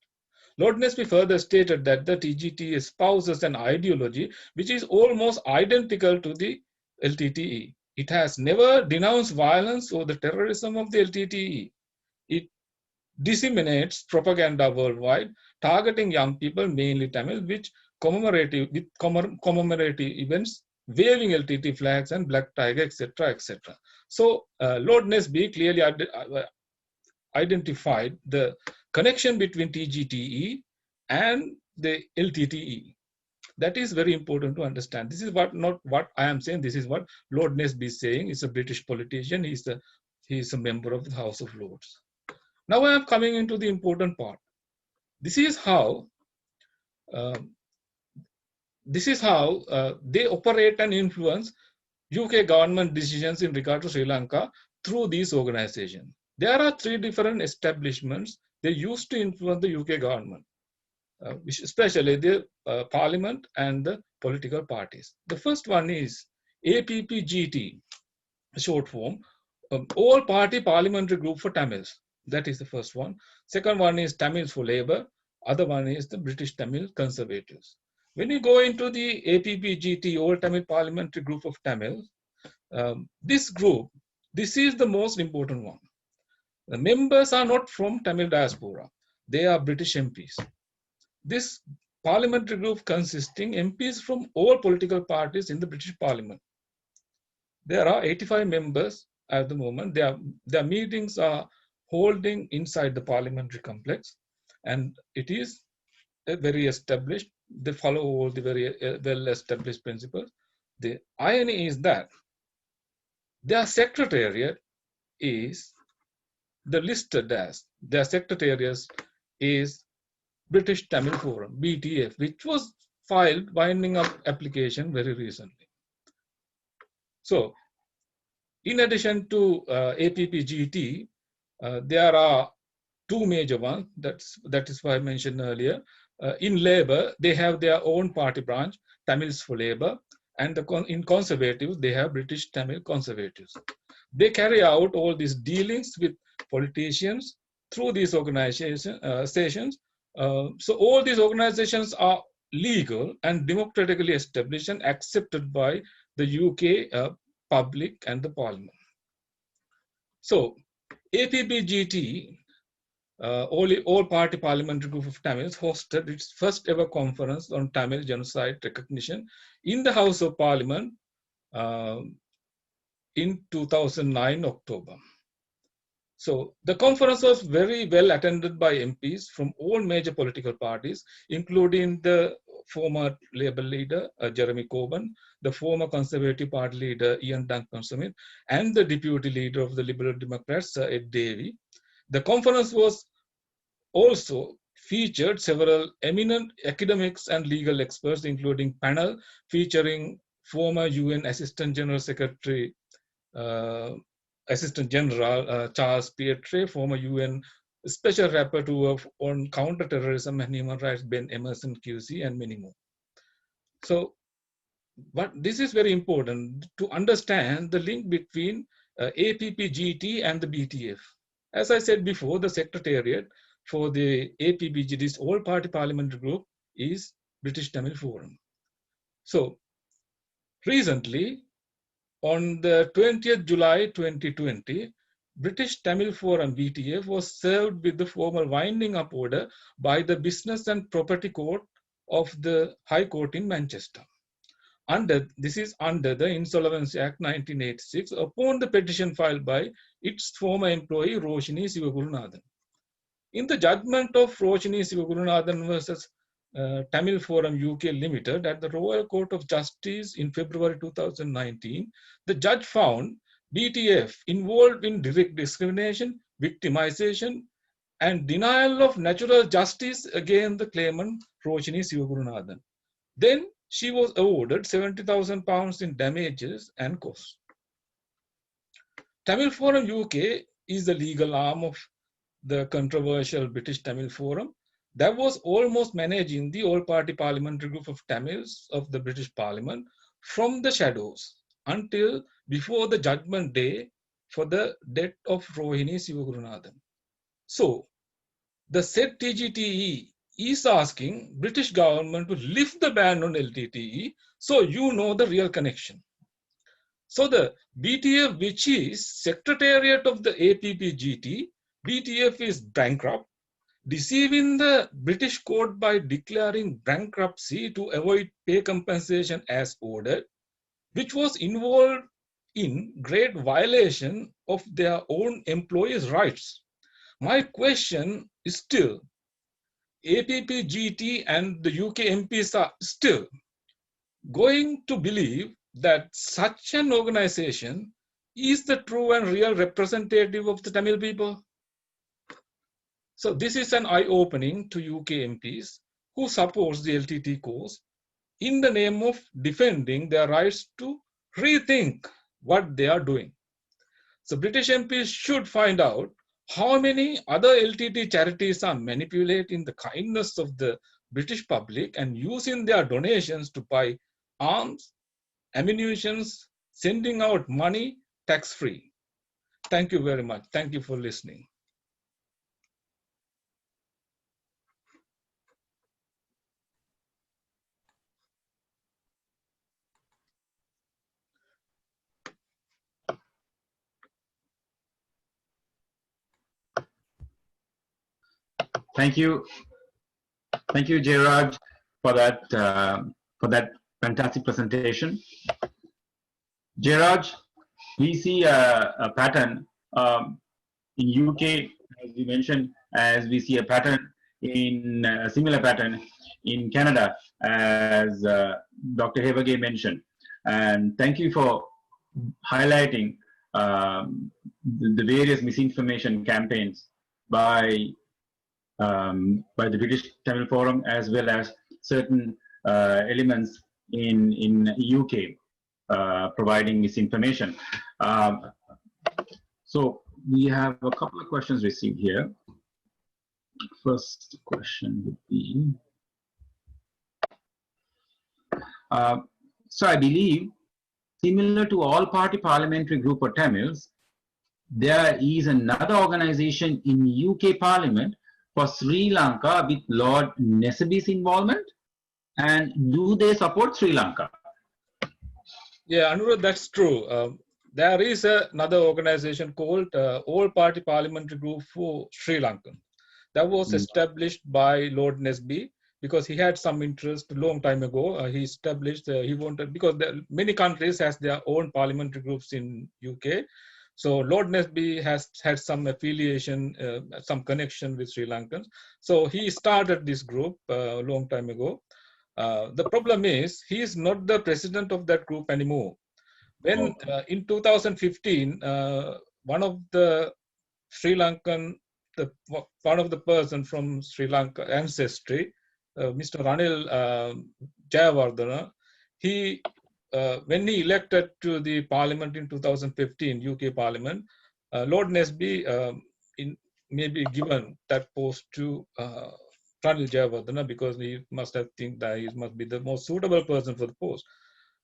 Lord Nesby further stated that the TGT espouses an ideology which is almost identical to the LTTE. It has never denounced violence or the terrorism of the LTTE. It disseminates propaganda worldwide, targeting young people, mainly Tamil, with commemorative events, waving LTT flags and black tiger, etc., etc. So Lord Nesby clearly identified the connection between TGTE and the LTTE. That is very important to understand. This is not what I am saying. This is what Lord Nesby is saying. He's a British politician. He's a member of the House of Lords. Now I am coming into the important part. This is how they operate and influence UK government decisions in regard to Sri Lanka through these organizations. There are three different establishments they used to influence the UK government, especially the parliament and the political parties. The first one is APPGT, short form, all party parliamentary group for Tamils. That is the first one. Second one is Tamils for Labour. Other one is the British Tamil Conservatives. When you go into the APPGT, All Tamil Parliamentary Group of Tamils, this group, this is the most important one. The members are not from Tamil diaspora. They are British MPs. This parliamentary group consisting MPs from all political parties in the British Parliament. There are 85 members at the moment. Their meetings are holding inside the parliamentary complex, and it is very established. They follow all the very well-established principles. The irony is that their secretariat is listed as their secretariat is British Tamil Forum, BTF, which was filed winding up application very recently. So, in addition to APPGT, there are two major ones. That is why I mentioned earlier. In Labour, they have their own party branch, Tamils for Labour, and in Conservatives, they have British Tamil Conservatives. They carry out all these dealings with politicians through these organizations. So all these organizations are legal and democratically established and accepted by the UK public and the Parliament. So APPGT, all party parliamentary group of Tamils, hosted its first ever conference on Tamil genocide recognition in the House of Parliament in 2009 October. So the conference was very well attended by MPs from all major political parties, including the former Labour leader, Jeremy Corbyn, the former Conservative Party leader, Ian Duncan-Smith, and the deputy leader of the Liberal Democrats, Ed Davey. The conference was also featured several eminent academics and legal experts, including panel featuring former UN Assistant General Secretary, Assistant General Charles Pietri, former UN Special Rapporteur on Counterterrorism and Human Rights, Ben Emerson QC, and many more. So, but this is very important to understand the link between APPGT and the BTF. As I said before, the secretariat for the APPGT, this all-party parliamentary group, is British Tamil Forum. So, recently, on the 20th July 2020, British Tamil Forum BTF was served with the formal winding up order by the Business and Property Court of the High Court in Manchester. This is under the Insolvency Act 1986 upon the petition filed by its former employee Roshini Sivagurunathan. In the judgment of Roshini Sivagurunathan versus Tamil Forum UK Limited at the Royal Court of Justice in February 2019, the judge found BTF involved in direct discrimination, victimization, and denial of natural justice against the claimant Roshini Sivagurunathan. Then she was awarded £70,000 in damages and costs. Tamil Forum UK is the legal arm of the controversial British Tamil Forum that was almost managing the all-party parliamentary group of Tamils of the British Parliament from the shadows until before the judgment day for the death of Rohini Sivagurunathan. So, the said TGTE is asking British government to lift the ban on LTTE, so you know the real connection. So the BTF, which is Secretariat of the APPGT, BTF is bankrupt, deceiving the British court by declaring bankruptcy to avoid pay compensation as ordered, which was involved in great violation of their own employees' rights. My question is still, APPGT and the UK MPs are still going to believe that such an organization is the true and real representative of the Tamil people? So this is an eye-opening to UK MPs who supports the LTTE cause in the name of defending their rights to rethink what they are doing. So British MPs should find out how many other LTTE charities are manipulating the kindness of the British public and using their donations to buy arms, ammunition, sending out money tax-free. Thank you very much. Thank you for listening. Thank you, Jayaraj, for that fantastic presentation. Jayaraj, we see a pattern in UK, as you mentioned, as we see a pattern in a similar pattern in Canada, as Dr. Hewage mentioned. And thank you for highlighting the various misinformation campaigns by the British Tamil Forum, as well as certain elements in UK providing misinformation. So we have a couple of questions received here. First question would be, so I believe, similar to all party parliamentary group for Tamils, there is another organization in UK Parliament for Sri Lanka with Lord Nesseby's involvement, and do they support Sri Lanka? Yeah, Anurag, that's true. There is another organization called All Party Parliamentary Group for Sri Lanka. That was established by Lord Nesby because he had some interest a long time ago. He established, he wanted, because many countries has their own parliamentary groups in UK. So Lord Nesby has had some affiliation, some connection with Sri Lankans. So he started this group a long time ago. The problem is he is not the president of that group anymore. When in 2015, one of the Sri Lankan, one of the person from Sri Lanka ancestry, Mr. Ranil Jayawardena, he when he elected to the parliament in 2015, UK Parliament, Lord Nesby may be given that post to Ranil Jayawardena because he must have think that he must be the most suitable person for the post.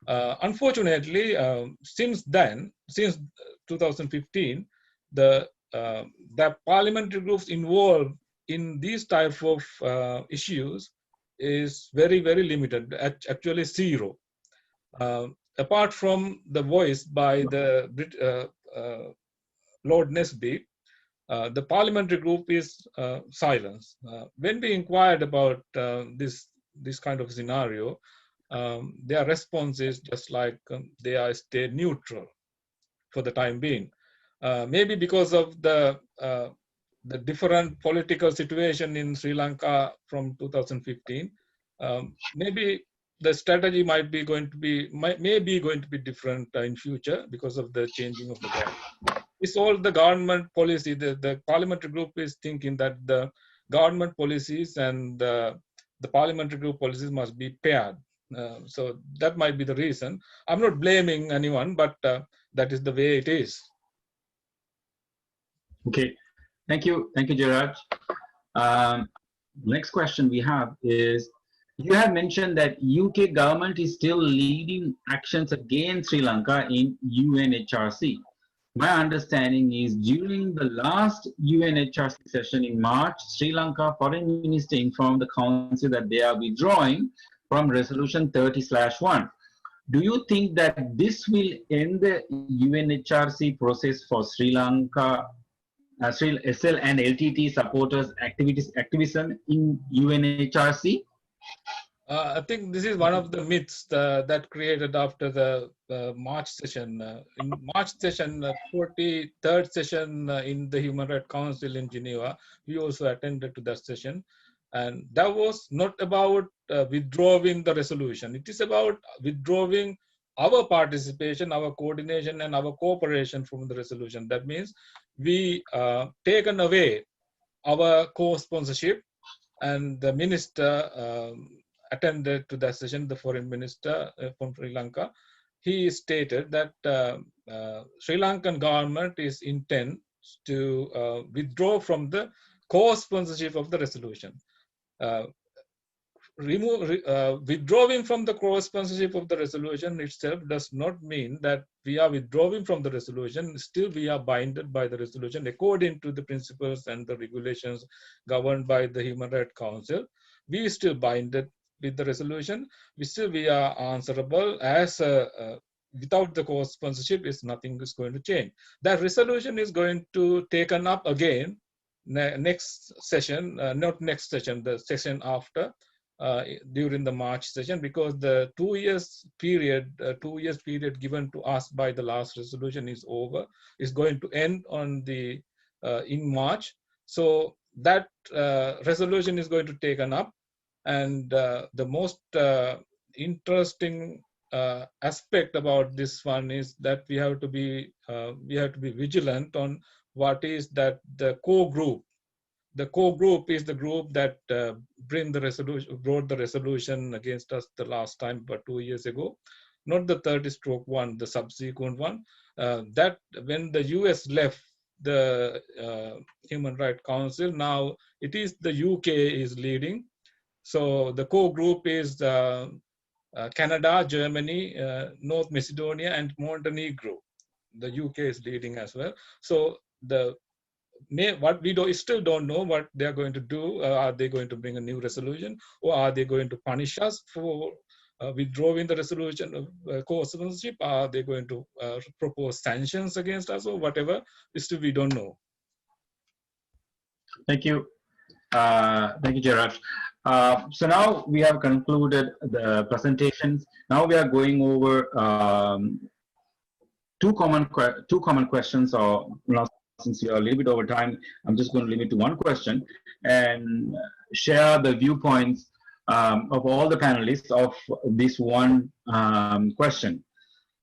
Unfortunately, since 2015, the parliamentary groups involved in these type of issues is very, very limited, actually zero. Apart from the voice by the Lord Nesby, the parliamentary group is silence. When we inquired about this kind of scenario, their response is just like they are stay neutral for the time being. Maybe because of the different political situation in Sri Lanka from 2015, maybe the strategy may be going to be different in future because of the changing of the government. It's all the government policy. The parliamentary group is thinking that the government policies and the parliamentary group policies must be paired. So that might be the reason. I'm not blaming anyone, but that is the way it is. Okay, thank you, Jayaraj. Next question we have is, you have mentioned that UK government is still leading actions against Sri Lanka in UNHRC. My understanding is during the last UNHRC session in March, Sri Lanka Foreign Minister informed the Council that they are withdrawing from Resolution 30/1. Do you think that this will end the UNHRC process for Sri Lanka, Sri SL and LTTE supporters activism in UNHRC? I think this is one of the myths that created after the March session. In March session, 43rd session in the Human Rights Council in Geneva, we also attended to that session. And that was not about withdrawing the resolution. It is about withdrawing our participation, our coordination, and our cooperation from the resolution. That means we taken away our co-sponsorship, and the minister attended to that session, the foreign minister from Sri Lanka. He stated that Sri Lankan government is intent to withdraw from the co-sponsorship of the resolution. Withdrawing from the co-sponsorship of the resolution itself does not mean that we are withdrawing from the resolution, still we are binded by the resolution according to the principles and the regulations governed by the Human Rights Council. We still binded with the resolution. We are answerable as without the co-sponsorship, nothing is going to change. That resolution is going to taken up again next session, not next session, the session after, during the March session, because the 2 years period given to us by the last resolution is over. Is going to end on the in March. So that resolution is going to taken up, and the most interesting aspect about this one is that we have to be vigilant on what is that the core group. The core group is the group that brought the resolution against us the last time, but 2 years ago, not the 30/1, the subsequent one. That when the US left the Human Rights Council, now it is the UK is leading. So the core group is Canada, Germany, North Macedonia, and Montenegro. The UK is leading as well. So what we still don't know what they are going to do. Are they going to bring a new resolution, or are they going to punish us for withdrawing the resolution of co-sponsorship? Are they going to propose sanctions against us, or whatever? Still we don't know. Thank you. Thank you, Jayaraj. So now we have concluded the presentations. Now we are going over two common questions. Or since we are a little bit over time, I'm just going to limit to one question and share the viewpoints of all the panelists of this one question.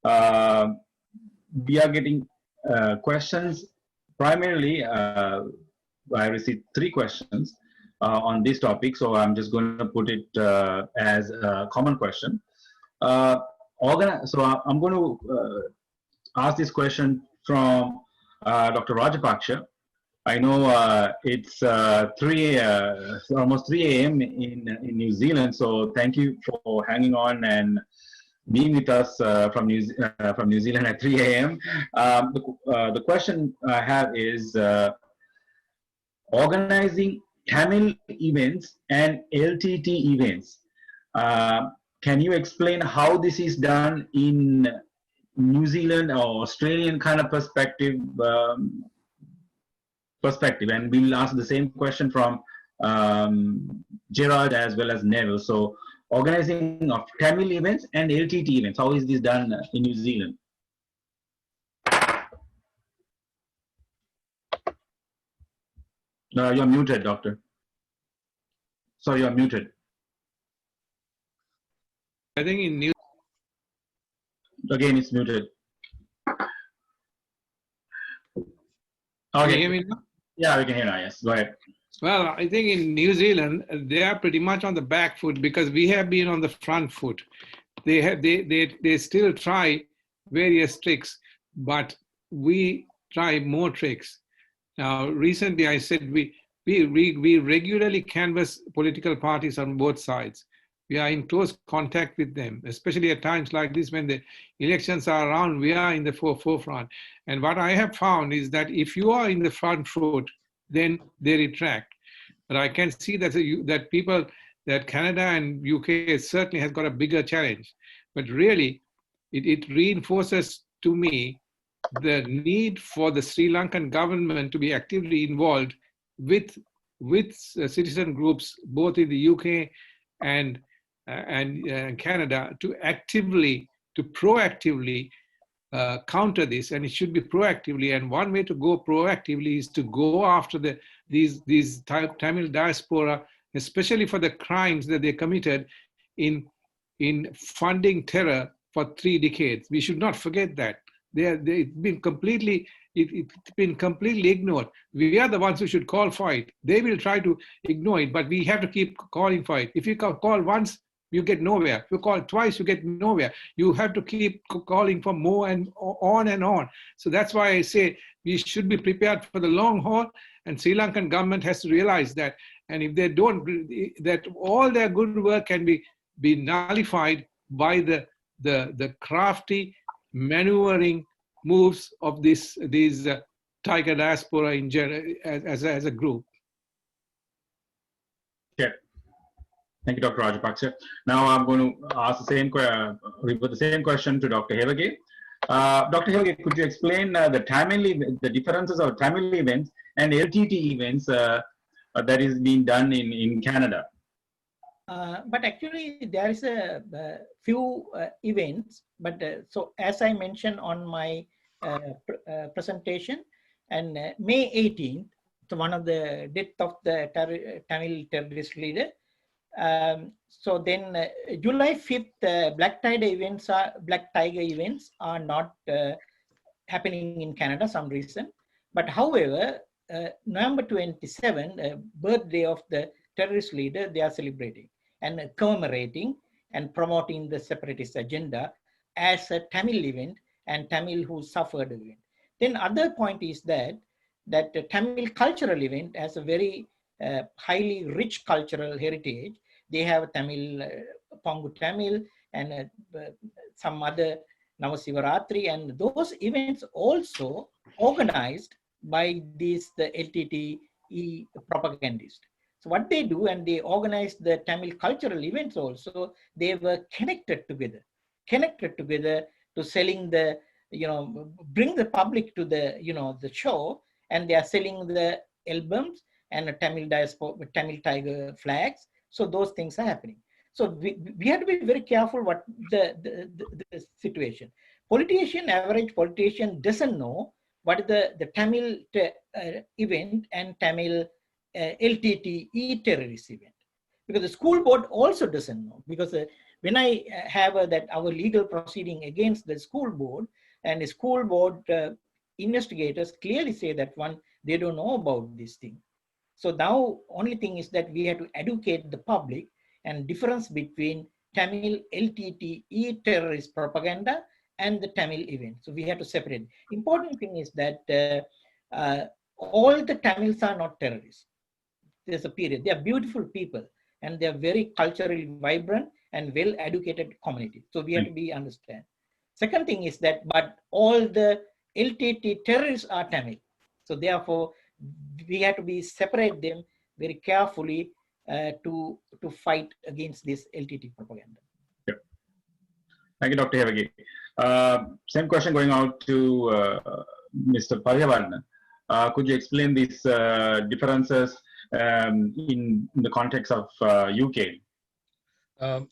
We are getting questions primarily. I received 3 questions on this topic, so I'm just going to put it as a common question. So I'm going to ask this question from Dr. Rajapakse. I know it's almost 3 a.m. in New Zealand, so thank you for hanging on and being with us from New Zealand at 3 a.m. The question I have is organizing Tamil events and LTTE events. Can you explain how this is done in New Zealand or Australian kind of perspective? And we'll ask the same question from Jayaraj as well as Neville. So organizing of Tamil events and LTTE events, how is this done in New Zealand? You're muted, Doctor. Sorry, you're muted. I think in New Again, it's muted. Can Okay. you hear me now? Yeah, we can hear now, yes. Go ahead. Well, I think in New Zealand, they are pretty much on the back foot because we have been on the front foot. They still try various tricks, but we try more tricks. Now, recently I said we regularly canvass political parties on both sides. We are in close contact with them, especially at times like this when the elections are around, we are in the forefront. And what I have found is that if you are in the front foot, then they retract. But I can see that Canada and UK certainly has got a bigger challenge. But really, it reinforces to me the need for the Sri Lankan government to be actively involved with citizen groups, both in the UK and Canada, to proactively counter this, and it should be proactively. And one way to go proactively is to go after these Tamil diaspora, especially for the crimes that they committed in funding terror for 3 decades. We should not forget that. It's been completely ignored. We are the ones who should call for it. They will try to ignore it, but we have to keep calling for it. If you call once, you get nowhere. If you call twice, you get nowhere. You have to keep calling for more and on and on. So that's why I say we should be prepared for the long haul, and Sri Lankan government has to realize that. And if they don't, that all their good work can be nullified by the crafty maneuvering moves of these Tiger diaspora in general as a group? Okay. Thank you, Dr. Rajapakse. Now I'm going to ask the same question to Dr. Hewage. Dr. Hewage, could you explain the differences of Tamil events and LTTE events that is being done in Canada? But actually, there is a few events. But so as I mentioned on my presentation, and May 18th, so one of the death of the Tamil terrorist leader. So then July 5th, Black Tiger events are not happening in Canada some reason. But however, November 27, birthday of the terrorist leader, they are celebrating and commemorating and promoting the separatist agenda as a Tamil event and Tamil who suffered event. Then other point is that the Tamil cultural event has a very highly rich cultural heritage. They have Tamil, Pongu Tamil, and some other Navasivaratri, and those events also organized by the LTTE propagandists. So what they do, and they organize the Tamil cultural events also, they were connected together to selling the, bring the public to the, the show, and they are selling the albums and Tamil diaspora, Tamil Tiger flags. So those things are happening. So we have to be very careful what the situation. Average politician doesn't know what is the Tamil event and Tamil LTTE terrorist event. Because the school board also doesn't know. Because when I have our legal proceeding against the school board, and the school board investigators clearly say that they don't know about this thing. So now only thing is that we have to educate the public and difference between Tamil LTTE terrorist propaganda and the Tamil event. So we have to separate. Important thing is that all the Tamils are not terrorists. There's a period. They are beautiful people and they are very culturally vibrant and well-educated community. So we have to be understand. Second thing is that, but all the LTTE terrorists are Tamil. So therefore, we have to separate them very carefully to fight against this LTTE propaganda. Yeah. Thank you, Dr. Hewage. Same question going out to Mr. Palihawadena. Could you explain these differences in the context of UK?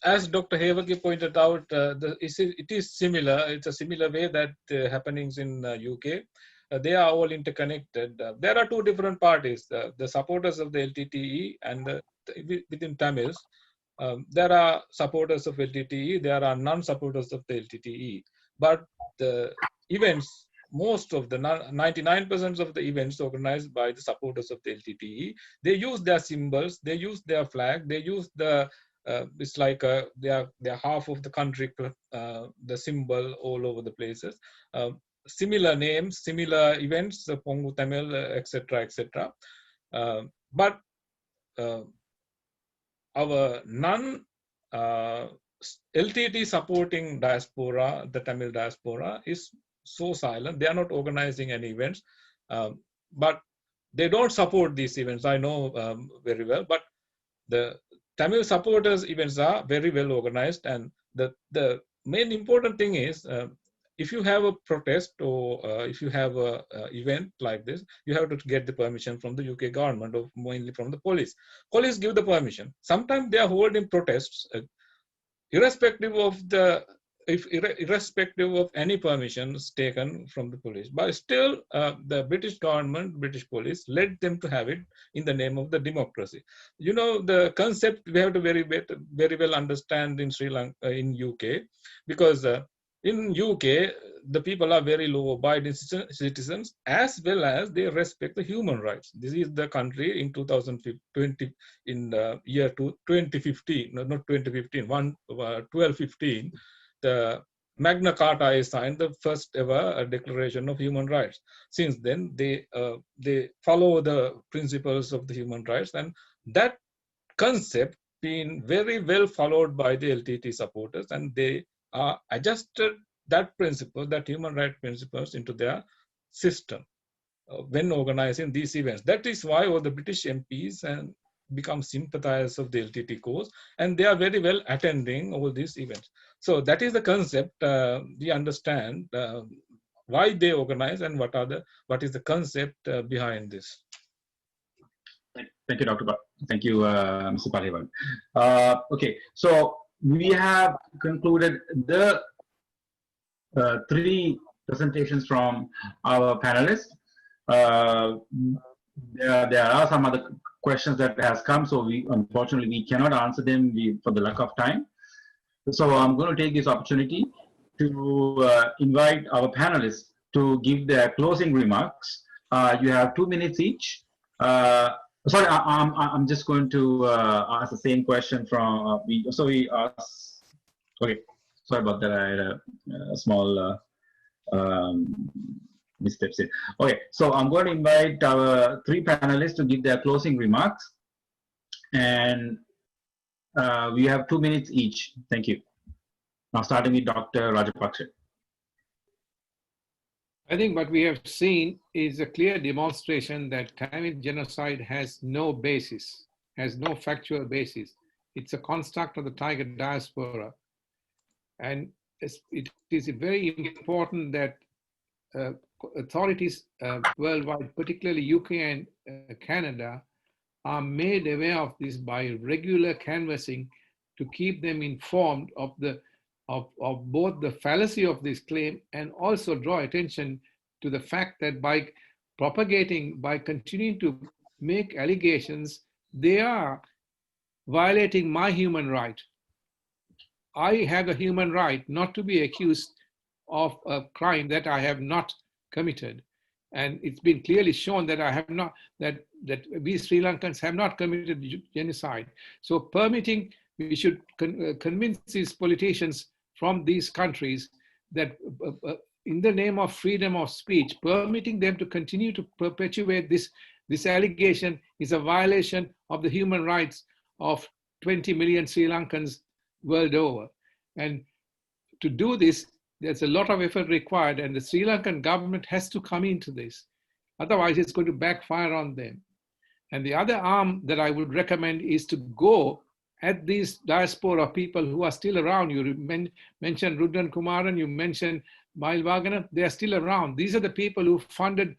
As Dr. Hewage pointed out, it is similar. It's a similar way that happenings in UK. They are all interconnected. There are two different parties, the supporters of the LTTE and within Tamils. There are supporters of LTTE, there are non-supporters of the LTTE. But the events, most of the 99% of the events organized by the supporters of the LTTE, they use their symbols, they use their flag, they use the, it's like they are half of the country, the symbol all over the places. Similar names, similar events, Pongu Tamil, etc., etc. But our non-LTT supporting diaspora, the Tamil diaspora, is so silent. They are not organizing any events, but they don't support these events. I know very well, but the Tamil supporters events are very well organized, and the main important thing is if you have a protest or if you have an event like this, you have to get the permission from the UK government or mainly from the police. Police give the permission. Sometimes they are holding protests, irrespective of any permissions taken from the police. But still, the British government, British police, let them to have it in the name of the democracy. You know, the concept we have to very well understand in Sri Lanka, in UK, because in UK, the people are very law-abiding citizens, as well as they respect the human rights. This is the country in 2020, in the year 2015, no, not 2015, 1215, the Magna Carta is signed, the first ever declaration of human rights. Since then, they follow the principles of the human rights, and that concept been very well followed by the LTT supporters, and they are adjusted that principle, that human rights principles into their system when organizing these events. That is why all the British MPs and become sympathizers of the LTTE cause, and they are very well attending all these events. So that is the concept. We understand why they organize and what is the concept behind this. Thank you, Dr. Thank you, Mr. Palihawadena. Okay, so we have concluded the 3 presentations from our panelists. There are some other questions that has come, so unfortunately we cannot answer them for the lack of time. So I'm going to take this opportunity to invite our panelists to give their closing remarks. You have 2 minutes each. Sorry, I'm just going to ask the same question from we asked. Okay, sorry about that. I had a small missteps here. Okay, so I'm going to invite our 3 panelists to give their closing remarks, and we have 2 minutes each. Thank you. Now, starting with Dr. Rajapakse. I think what we have seen is a clear demonstration that Tamil genocide has no basis, has no factual basis. It's a construct of the Tiger diaspora. And it is very important that authorities worldwide, particularly UK and Canada, are made aware of this by regular canvassing to keep them informed of both the fallacy of this claim and also draw attention to the fact that by continuing to make allegations, they are violating my human right. I have a human right not to be accused of a crime that I have not committed. And it's been clearly shown that I have not, that we Sri Lankans have not committed genocide. So we should convince these politicians from these countries that in the name of freedom of speech, permitting them to continue to perpetuate this allegation is a violation of the human rights of 20 million Sri Lankans world over. And to do this, there's a lot of effort required, and the Sri Lankan government has to come into this. Otherwise, it's going to backfire on them. And the other arm that I would recommend is to go at these diaspora people who are still around. You mentioned Rudran Kumaran, you mentioned Mail Wagner, they are still around. These are the people who funded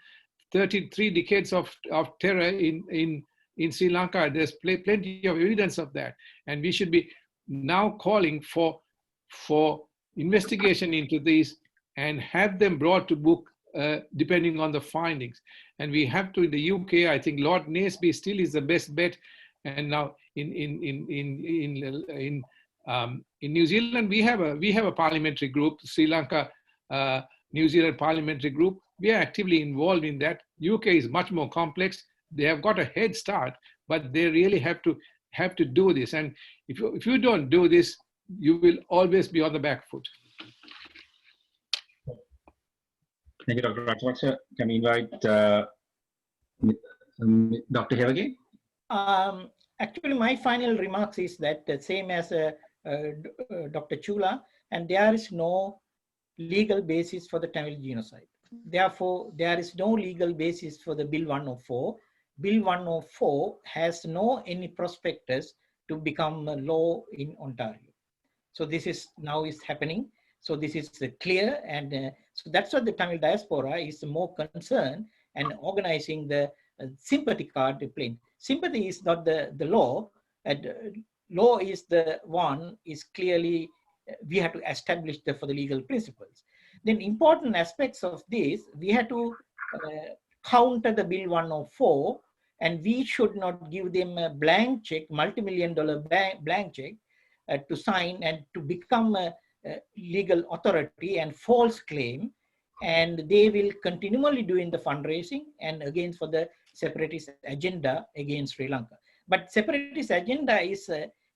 33 decades of terror in Sri Lanka. There's plenty of evidence of that. And we should be now calling for investigation into these and have them brought to book depending on the findings. And we have to, in the UK, I think Lord Naseby still is the best bet. And now in New Zealand, we have a parliamentary group, Sri Lanka New Zealand parliamentary group. We are actively involved in that. UK is much more complex. They have got a head start, but they really have to do this. And if you don't do this, you will always be on the back foot. Thank you, Dr. Rajapakse. Can we invite Dr. Hewage? Actually, my final remarks is that same as Dr. Chula, and there is no legal basis for the Tamil genocide. Therefore, there is no legal basis for the Bill 104. Bill 104 has no any prospectus to become a law in Ontario. So this is now is happening. So this is clear, and so that's what the Tamil diaspora is more concerned and organizing the sympathy card playing. Sympathy is not the law. Law is the one is clearly we have to establish for the legal principles. Then important aspects of this, we have to counter the Bill 104, and we should not give them a blank check, multi-million-dollar blank check to sign and to become a legal authority and false claim. And they will continually doing the fundraising and again for the separatist agenda against Sri Lanka. But separatist agenda is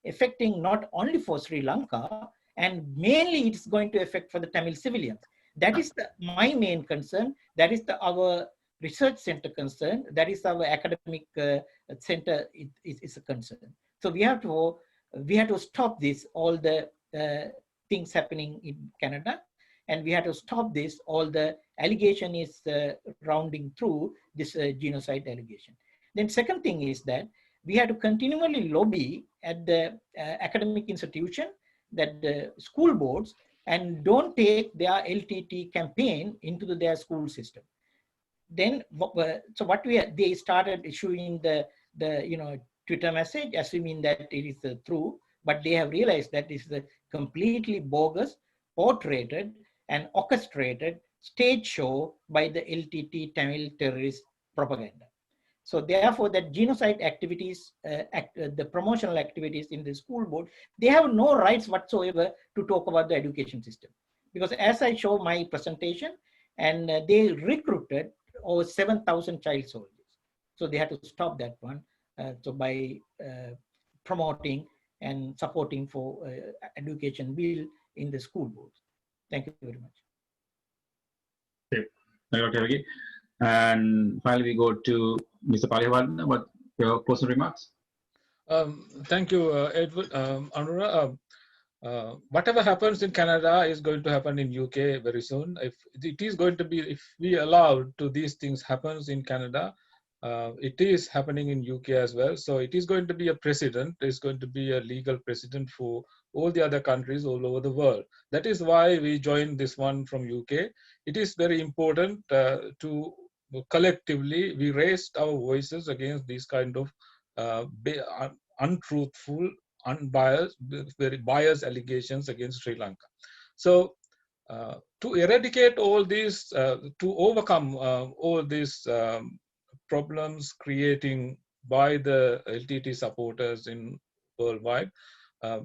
affecting not only for Sri Lanka, and mainly it's going to affect for the Tamil civilians. That is my main concern. That is our research center concern. That is our academic center is a concern. So we have to stop this, all the things happening in Canada. and we had to stop this. All the allegation is rounding through this genocide allegation. Then second thing is that we had to continually lobby at the academic institution, that the school boards, and don't take their LTTE campaign into their school system. Then, so what they started issuing the Twitter message, assuming that it is true, but they have realized that this is a completely bogus, portrayed and orchestrated stage show by the LTTE Tamil terrorist propaganda. So therefore, that genocide activities, the promotional activities in the school board, they have no rights whatsoever to talk about the education system. Because as I show my presentation, and they recruited over 7,000 child soldiers. So they had to stop that one. So by promoting and supporting for education bill in the school boards. Thank you very much. Thank you, Dr. Hewage. And finally, we go to Mr. Palihawadena. What your closing remarks? Thank you, Edward. Anura, whatever happens in Canada is going to happen in UK very soon. If it is going to be, if we allow to these things happens in Canada, it is happening in UK as well. So it is going to be a precedent. It's going to be a legal precedent for all the other countries all over the world. That is why we joined this one from UK. It is very important to collectively, we raised our voices against these kind of untruthful, unbiased, very biased allegations against Sri Lanka. So to eradicate all these, to overcome all these problems creating by the LTTE supporters in worldwide,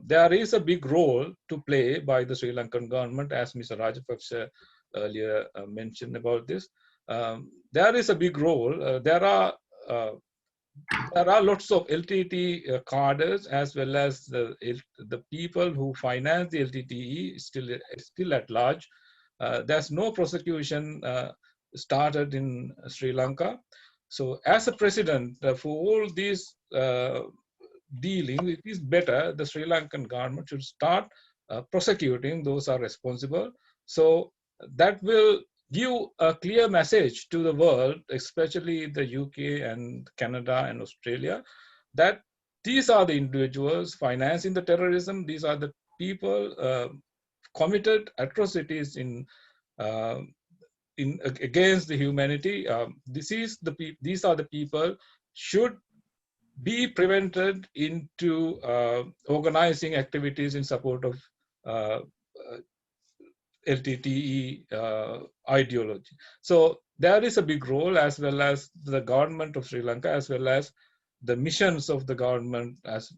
there is a big role to play by the Sri Lankan government, as Mr. Rajapakse earlier mentioned about this. There is a big role. There are lots of LTTE cadres as well as the people who finance the LTTE still at large. There's no prosecution started in Sri Lanka. So as a precedent for all these dealings, it is better the Sri Lankan government should start prosecuting those who are responsible. So that will give a clear message to the world, especially the UK and Canada and Australia, that these are the individuals financing the terrorism. These are the people committed atrocities against the humanity. These are the people should be prevented into organizing activities in support of LTTE ideology. So there is a big role, as well as the government of Sri Lanka, as well as the missions of the government as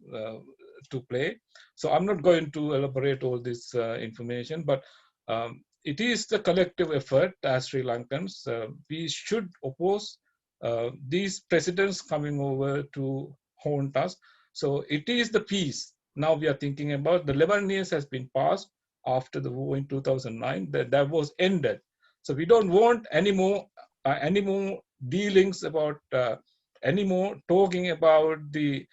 to play. So I'm not going to elaborate all this information, but it is the collective effort as Sri Lankans. We should oppose these presidents coming over to haunt us. So it is the peace. Now we are thinking about the 11 years has been passed after the war in 2009, that was ended. So we don't want any more dealings about, any more talking about the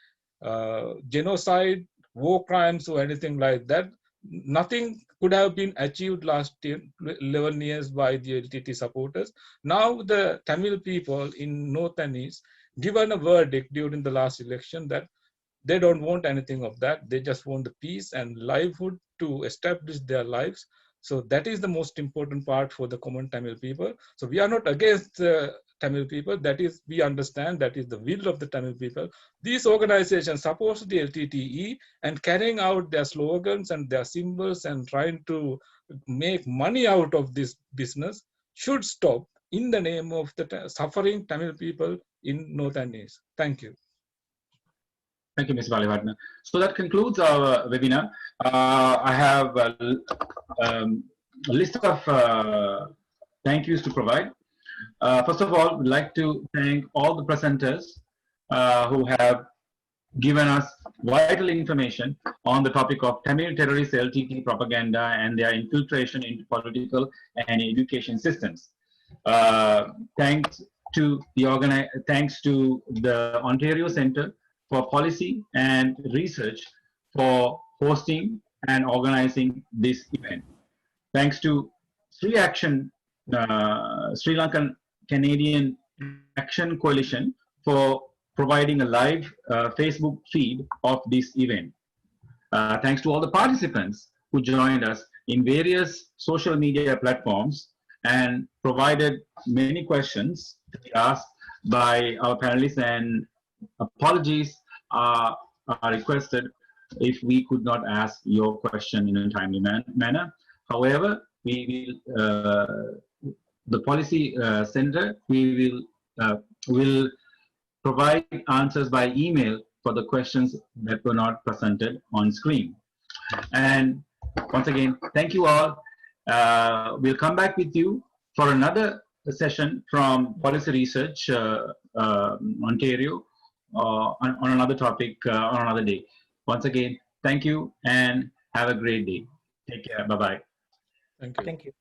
genocide, war crimes or anything like that. Nothing could have been achieved last 11 years by the LTTE supporters. Now the Tamil people in North and East given a verdict during the last election that they don't want anything of that. They just want the peace and livelihood to establish their lives. So that is the most important part for the common Tamil people. So we are not against the Tamil people. That is, we understand that is the will of the Tamil people. These organizations support the LTTE and carrying out their slogans and their symbols and trying to make money out of this business should stop in the name of the suffering Tamil people in North and East. Thank you. Thank you, Mr. Palihawadena. So that concludes our webinar. I have a list of thank yous to provide. First of all, we'd like to thank all the presenters who have given us vital information on the topic of Tamil terrorist LTTE propaganda and their infiltration into political and education systems. Thanks to the Ontario Centre for Policy and Research for hosting and organizing this event. Thanks to Sri Lankan Canadian Action Coalition for providing a live Facebook feed of this event. Thanks to all the participants who joined us in various social media platforms and provided many questions to be asked by our panelists, and apologies are requested if we could not ask your question in a timely manner. However, we will, the Policy Center, we will provide answers by email for the questions that were not presented on screen. And once again, thank you all. We'll come back with you for another session from Policy Research Ontario on another topic on another day. Once again, thank you and have a great day. Take care. Bye-bye. Thank you. Thank you.